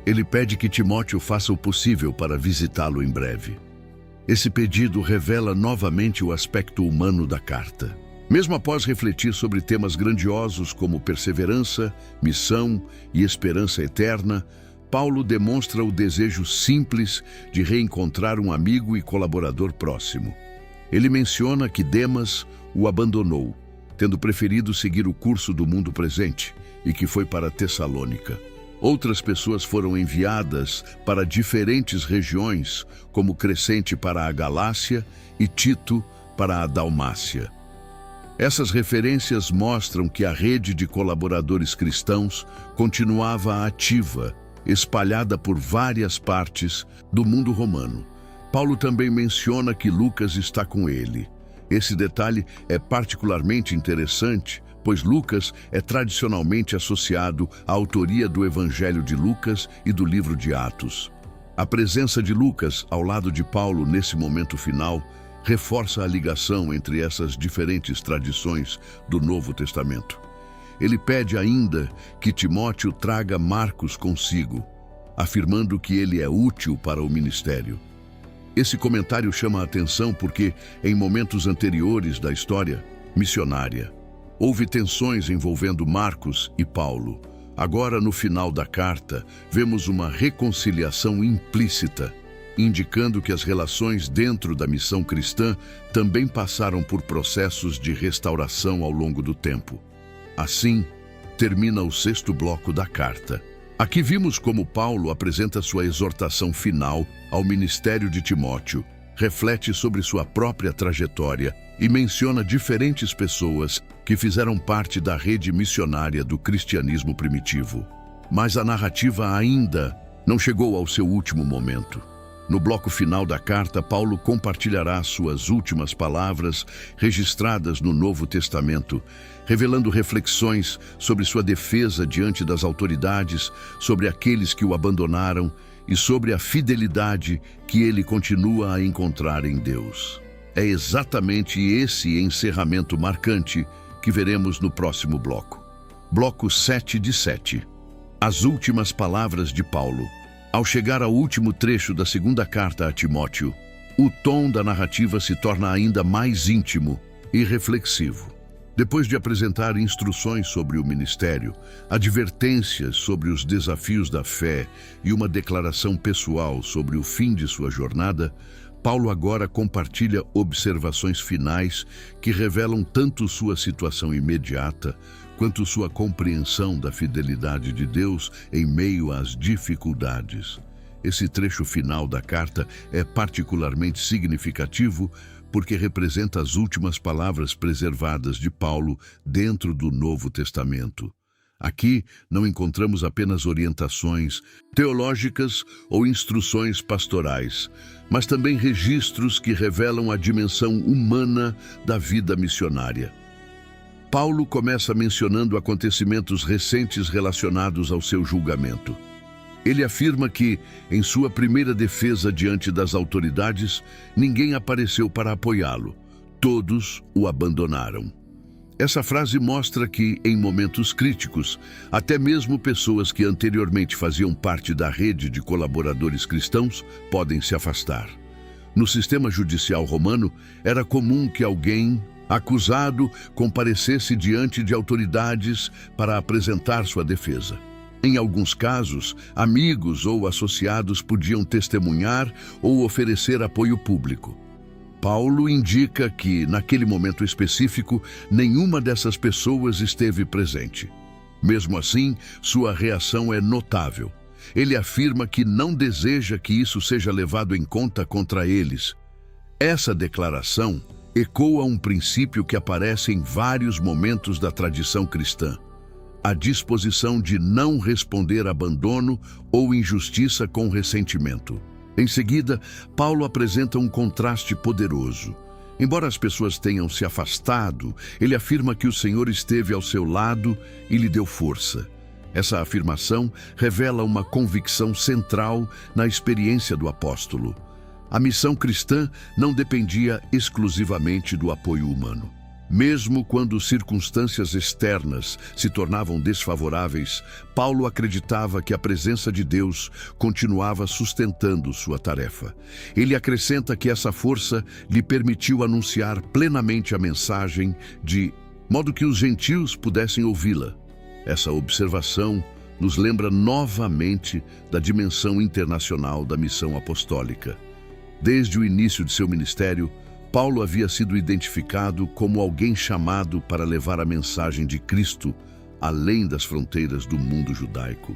Ele pede que Timóteo faça o possível para visitá-lo em breve. Esse pedido revela novamente o aspecto humano da carta. Mesmo após refletir sobre temas grandiosos como perseverança, missão e esperança eterna, Paulo demonstra o desejo simples de reencontrar um amigo e colaborador próximo. Ele menciona que Demas o abandonou, tendo preferido seguir o curso do mundo presente, e que foi para Tessalônica. Outras pessoas foram enviadas para diferentes regiões, como Crescente para a Galácia e Tito para a Dalmácia. Essas referências mostram que a rede de colaboradores cristãos continuava ativa, espalhada por várias partes do mundo romano. Paulo também menciona que Lucas está com ele. Esse detalhe é particularmente interessante, pois Lucas é tradicionalmente associado à autoria do Evangelho de Lucas e do livro de Atos. A presença de Lucas ao lado de Paulo nesse momento final reforça a ligação entre essas diferentes tradições do Novo Testamento. Ele pede ainda que Timóteo traga Marcos consigo, afirmando que ele é útil para o ministério. Esse comentário chama a atenção porque, em momentos anteriores da história missionária, houve tensões envolvendo Marcos e Paulo. Agora, no final da carta, vemos uma reconciliação implícita, indicando que as relações dentro da missão cristã também passaram por processos de restauração ao longo do tempo. Assim, termina o 6º bloco da carta. Aqui vimos como Paulo apresenta sua exortação final ao ministério de Timóteo, reflete sobre sua própria trajetória e menciona diferentes pessoas que fizeram parte da rede missionária do cristianismo primitivo. Mas a narrativa ainda não chegou ao seu último momento. No bloco final da carta, Paulo compartilhará suas últimas palavras registradas no Novo Testamento, revelando reflexões sobre sua defesa diante das autoridades, sobre aqueles que o abandonaram e sobre a fidelidade que ele continua a encontrar em Deus. É exatamente esse encerramento marcante que veremos no próximo bloco. Bloco 7 de 7. As últimas palavras de Paulo. Ao chegar ao último trecho da 2ª carta a Timóteo, o tom da narrativa se torna ainda mais íntimo e reflexivo. Depois de apresentar instruções sobre o ministério, advertências sobre os desafios da fé e uma declaração pessoal sobre o fim de sua jornada, Paulo agora compartilha observações finais que revelam tanto sua situação imediata quanto sua compreensão da fidelidade de Deus em meio às dificuldades. Esse trecho final da carta é particularmente significativo porque representa as últimas palavras preservadas de Paulo dentro do Novo Testamento. Aqui não encontramos apenas orientações teológicas ou instruções pastorais, mas também registros que revelam a dimensão humana da vida missionária. Paulo começa mencionando acontecimentos recentes relacionados ao seu julgamento. Ele afirma que, em sua primeira defesa diante das autoridades, ninguém apareceu para apoiá-lo. Todos o abandonaram. Essa frase mostra que, em momentos críticos, até mesmo pessoas que anteriormente faziam parte da rede de colaboradores cristãos podem se afastar. No sistema judicial romano, era comum que alguém acusado comparecesse diante de autoridades para apresentar sua defesa. Em alguns casos, amigos ou associados podiam testemunhar ou oferecer apoio público. Paulo indica que, naquele momento específico, nenhuma dessas pessoas esteve presente. Mesmo assim, sua reação é notável. Ele afirma que não deseja que isso seja levado em conta contra eles. Essa declaração ecoa um princípio que aparece em vários momentos da tradição cristã: a disposição de não responder abandono ou injustiça com ressentimento. Em seguida, Paulo apresenta um contraste poderoso. Embora as pessoas tenham se afastado, ele afirma que o Senhor esteve ao seu lado e lhe deu força. Essa afirmação revela uma convicção central na experiência do apóstolo. A missão cristã não dependia exclusivamente do apoio humano. Mesmo quando circunstâncias externas se tornavam desfavoráveis, Paulo acreditava que a presença de Deus continuava sustentando sua tarefa. Ele acrescenta que essa força lhe permitiu anunciar plenamente a mensagem de modo que os gentios pudessem ouvi-la. Essa observação nos lembra novamente da dimensão internacional da missão apostólica. Desde o início de seu ministério, Paulo havia sido identificado como alguém chamado para levar a mensagem de Cristo além das fronteiras do mundo judaico.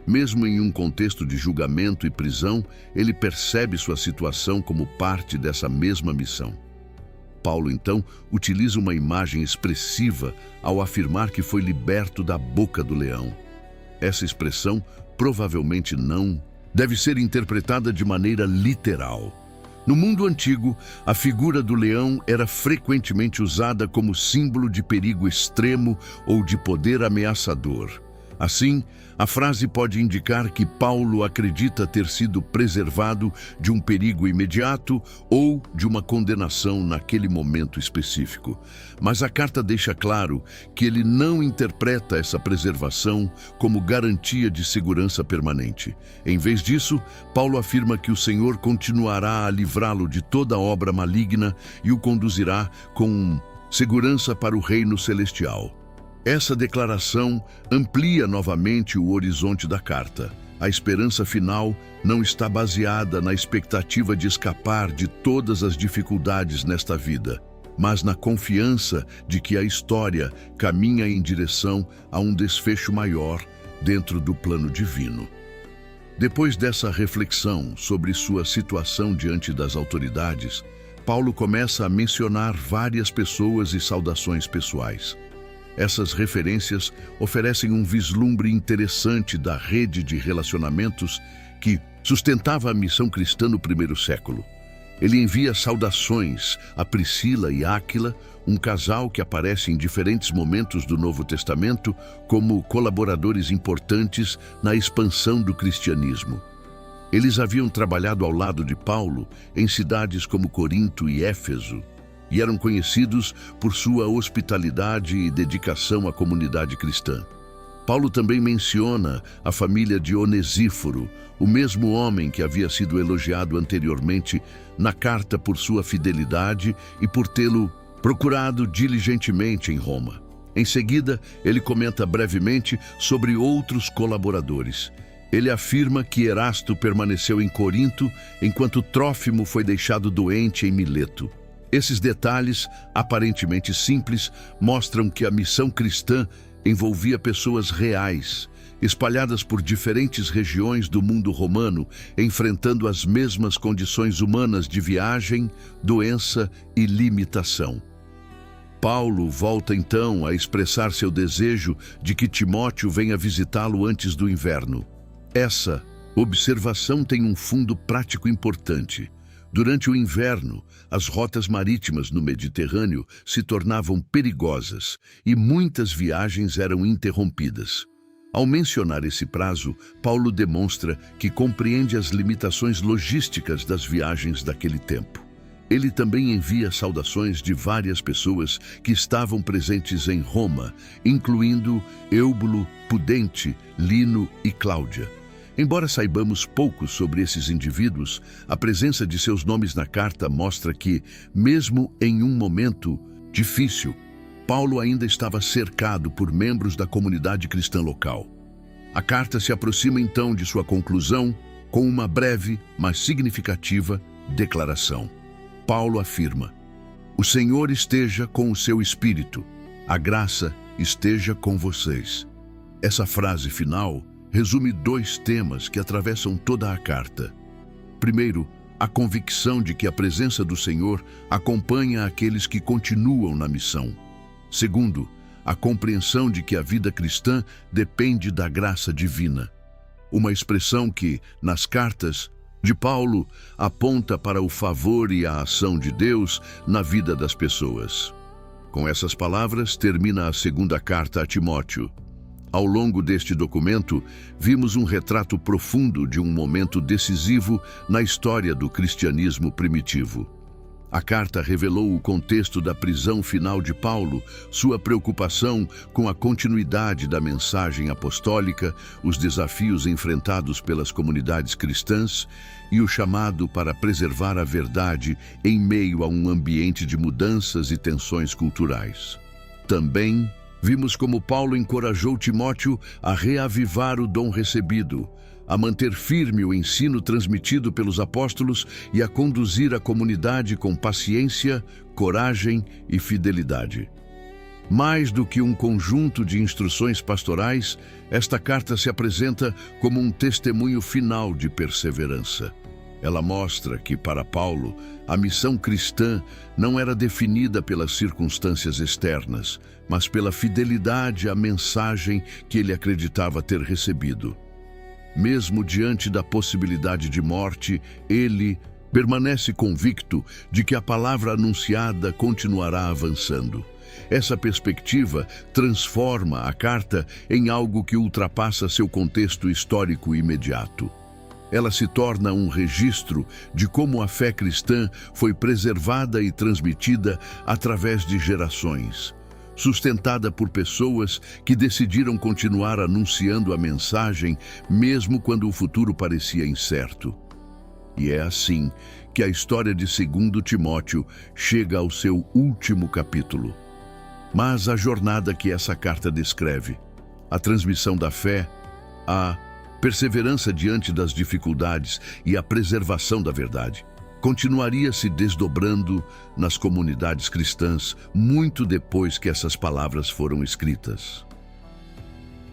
Mesmo em um contexto de julgamento e prisão, ele percebe sua situação como parte dessa mesma missão. Paulo, então, utiliza uma imagem expressiva ao afirmar que foi liberto da boca do leão. Essa expressão, provavelmente não, deve ser interpretada de maneira literal. No mundo antigo, a figura do leão era frequentemente usada como símbolo de perigo extremo ou de poder ameaçador. Assim, a frase pode indicar que Paulo acredita ter sido preservado de um perigo imediato ou de uma condenação naquele momento específico. Mas a carta deixa claro que ele não interpreta essa preservação como garantia de segurança permanente. Em vez disso, Paulo afirma que o Senhor continuará a livrá-lo de toda obra maligna e o conduzirá com segurança para o reino celestial. Essa declaração amplia novamente o horizonte da carta. A esperança final não está baseada na expectativa de escapar de todas as dificuldades nesta vida, mas na confiança de que a história caminha em direção a um desfecho maior dentro do plano divino. Depois dessa reflexão sobre sua situação diante das autoridades, Paulo começa a mencionar várias pessoas e saudações pessoais. Essas referências oferecem um vislumbre interessante da rede de relacionamentos que sustentava a missão cristã no primeiro século. Ele envia saudações a Priscila e Áquila, um casal que aparece em diferentes momentos do Novo Testamento como colaboradores importantes na expansão do cristianismo. Eles haviam trabalhado ao lado de Paulo em cidades como Corinto e Éfeso, e eram conhecidos por sua hospitalidade e dedicação à comunidade cristã. Paulo também menciona a família de Onesíforo, o mesmo homem que havia sido elogiado anteriormente na carta por sua fidelidade e por tê-lo procurado diligentemente em Roma. Em seguida, ele comenta brevemente sobre outros colaboradores. Ele afirma que Erasto permaneceu em Corinto, enquanto Trófimo foi deixado doente em Mileto. Esses detalhes, aparentemente simples, mostram que a missão cristã envolvia pessoas reais, espalhadas por diferentes regiões do mundo romano, enfrentando as mesmas condições humanas de viagem, doença e limitação. Paulo volta então a expressar seu desejo de que Timóteo venha visitá-lo antes do inverno. Essa observação tem um fundo prático importante. Durante o inverno, as rotas marítimas no Mediterrâneo se tornavam perigosas e muitas viagens eram interrompidas. Ao mencionar esse prazo, Paulo demonstra que compreende as limitações logísticas das viagens daquele tempo. Ele também envia saudações de várias pessoas que estavam presentes em Roma, incluindo Eúbulo, Pudente, Lino e Cláudia. Embora saibamos pouco sobre esses indivíduos, a presença de seus nomes na carta mostra que, mesmo em um momento difícil, Paulo ainda estava cercado por membros da comunidade cristã local. A carta se aproxima então de sua conclusão com uma breve, mas significativa declaração. Paulo afirma: "O Senhor esteja com o seu espírito, a graça esteja com vocês." Essa frase final resume dois temas que atravessam toda a carta. Primeiro, a convicção de que a presença do Senhor acompanha aqueles que continuam na missão. Segundo, a compreensão de que a vida cristã depende da graça divina. Uma expressão que, nas cartas, de Paulo aponta para o favor e a ação de Deus na vida das pessoas. Com essas palavras, termina a segunda carta a Timóteo. Ao longo deste documento, vimos um retrato profundo de um momento decisivo na história do cristianismo primitivo. A carta revelou o contexto da prisão final de Paulo, sua preocupação com a continuidade da mensagem apostólica, os desafios enfrentados pelas comunidades cristãs e o chamado para preservar a verdade em meio a um ambiente de mudanças e tensões culturais. Também vimos como Paulo encorajou Timóteo a reavivar o dom recebido, a manter firme o ensino transmitido pelos apóstolos e a conduzir a comunidade com paciência, coragem e fidelidade. Mais do que um conjunto de instruções pastorais, esta carta se apresenta como um testemunho final de perseverança. Ela mostra que, para Paulo, a missão cristã não era definida pelas circunstâncias externas, mas pela fidelidade à mensagem que ele acreditava ter recebido. Mesmo diante da possibilidade de morte, ele permanece convicto de que a palavra anunciada continuará avançando. Essa perspectiva transforma a carta em algo que ultrapassa seu contexto histórico imediato. Ela se torna um registro de como a fé cristã foi preservada e transmitida através de gerações, sustentada por pessoas que decidiram continuar anunciando a mensagem mesmo quando o futuro parecia incerto. E é assim que a história de 2 Timóteo chega ao seu último capítulo. Mas a jornada que essa carta descreve, a transmissão da fé, a perseverança diante das dificuldades e a preservação da verdade, continuaria se desdobrando nas comunidades cristãs muito depois que essas palavras foram escritas.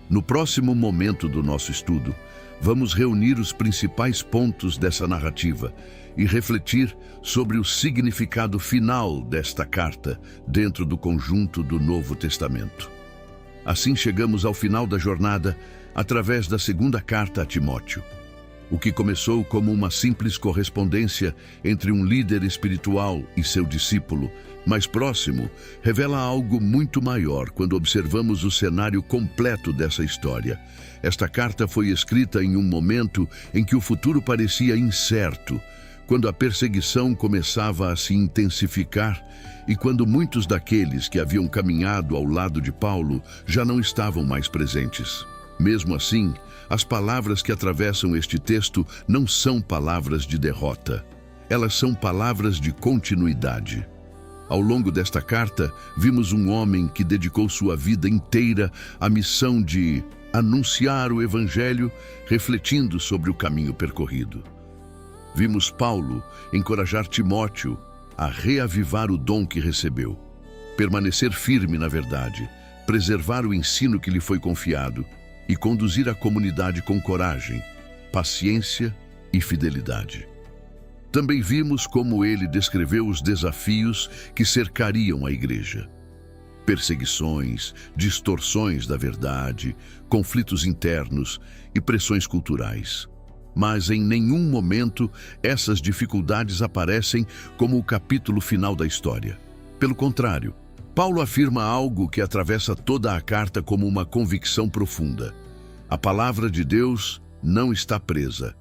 No próximo momento do nosso estudo, vamos reunir os principais pontos dessa narrativa e refletir sobre o significado final desta carta dentro do conjunto do Novo Testamento. Assim chegamos ao final da jornada através da segunda carta a Timóteo. O que começou como uma simples correspondência entre um líder espiritual e seu discípulo mais próximo, revela algo muito maior quando observamos o cenário completo dessa história. Esta carta foi escrita em um momento em que o futuro parecia incerto, quando a perseguição começava a se intensificar e quando muitos daqueles que haviam caminhado ao lado de Paulo já não estavam mais presentes. Mesmo assim, as palavras que atravessam este texto não são palavras de derrota. Elas são palavras de continuidade. Ao longo desta carta, vimos um homem que dedicou sua vida inteira à missão de anunciar o Evangelho, refletindo sobre o caminho percorrido. Vimos Paulo encorajar Timóteo a reavivar o dom que recebeu, permanecer firme na verdade, preservar o ensino que lhe foi confiado e conduzir a comunidade com coragem, paciência e fidelidade. Também vimos como ele descreveu os desafios que cercariam a igreja. Perseguições, distorções da verdade, conflitos internos e pressões culturais. Mas em nenhum momento essas dificuldades aparecem como o capítulo final da história. Pelo contrário, Paulo afirma algo que atravessa toda a carta como uma convicção profunda. A palavra de Deus não está presa.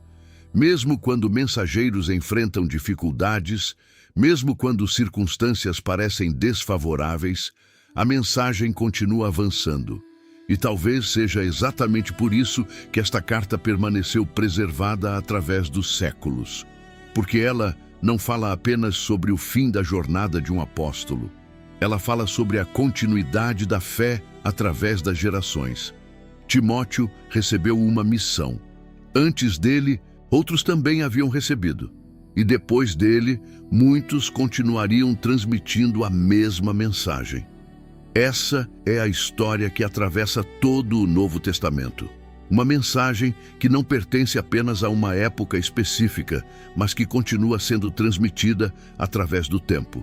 Mesmo quando mensageiros enfrentam dificuldades, mesmo quando circunstâncias parecem desfavoráveis, a mensagem continua avançando. E talvez seja exatamente por isso que esta carta permaneceu preservada através dos séculos. Porque ela não fala apenas sobre o fim da jornada de um apóstolo. Ela fala sobre a continuidade da fé através das gerações. Timóteo recebeu uma missão. Antes dele, outros também haviam recebido. E depois dele, muitos continuariam transmitindo a mesma mensagem. Essa é a história que atravessa todo o Novo Testamento. Uma mensagem que não pertence apenas a uma época específica, mas que continua sendo transmitida através do tempo.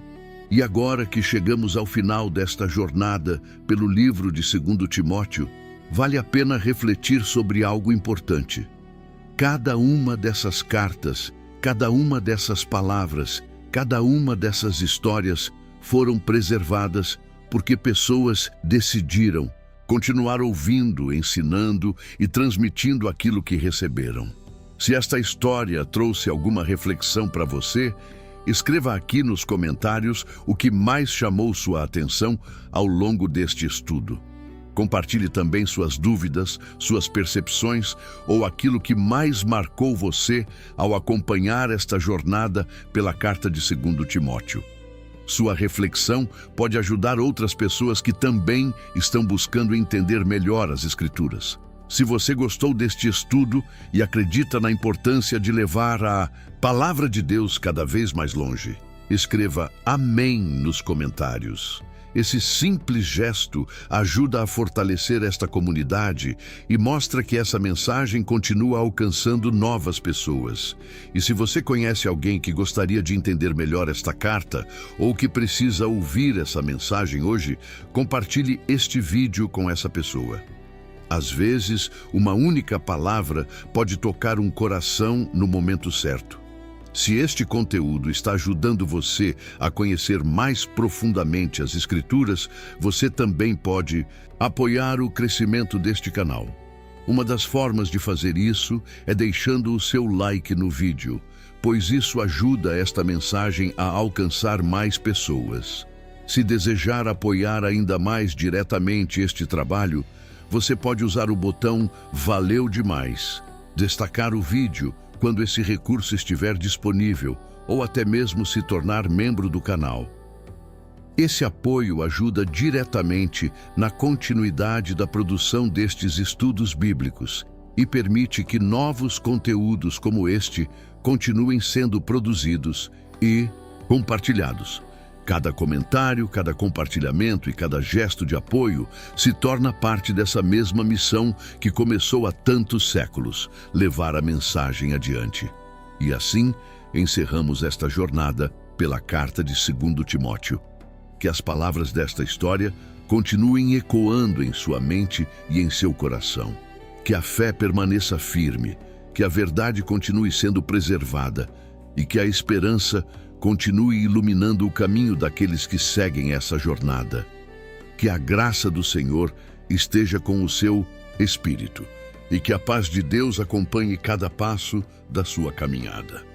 E agora que chegamos ao final desta jornada pelo livro de 2 Timóteo, vale a pena refletir sobre algo importante. cada uma dessas cartas, cada uma dessas palavras, cada uma dessas histórias foram preservadas porque pessoas decidiram continuar ouvindo, ensinando e transmitindo aquilo que receberam. Se esta história trouxe alguma reflexão para você, escreva aqui nos comentários o que mais chamou sua atenção ao longo deste estudo. Compartilhe também suas dúvidas, suas percepções ou aquilo que mais marcou você ao acompanhar esta jornada pela carta de 2 Timóteo. Sua reflexão pode ajudar outras pessoas que também estão buscando entender melhor as Escrituras. Se você gostou deste estudo e acredita na importância de levar a Palavra de Deus cada vez mais longe, escreva Amém nos comentários. Esse simples gesto ajuda a fortalecer esta comunidade e mostra que essa mensagem continua alcançando novas pessoas. E se você conhece alguém que gostaria de entender melhor esta carta ou que precisa ouvir essa mensagem hoje, compartilhe este vídeo com essa pessoa. Às vezes, uma única palavra pode tocar um coração no momento certo. Se este conteúdo está ajudando você a conhecer mais profundamente as Escrituras, você também pode apoiar o crescimento deste canal. Uma das formas de fazer isso é deixando o seu like no vídeo, pois isso ajuda esta mensagem a alcançar mais pessoas. Se desejar apoiar ainda mais diretamente este trabalho, você pode usar o botão Valeu Demais, destacar o vídeo quando esse recurso estiver disponível, ou até mesmo se tornar membro do canal. Esse apoio ajuda diretamente na continuidade da produção destes estudos bíblicos e permite que novos conteúdos como este continuem sendo produzidos e compartilhados. Cada comentário, cada compartilhamento e cada gesto de apoio se torna parte dessa mesma missão que começou há tantos séculos, levar a mensagem adiante. E assim, encerramos esta jornada pela carta de 2 Timóteo. Que as palavras desta história continuem ecoando em sua mente e em seu coração. Que a fé permaneça firme, que a verdade continue sendo preservada e que a esperança continue iluminando o caminho daqueles que seguem essa jornada. Que a graça do Senhor esteja com o seu espírito e que a paz de Deus acompanhe cada passo da sua caminhada.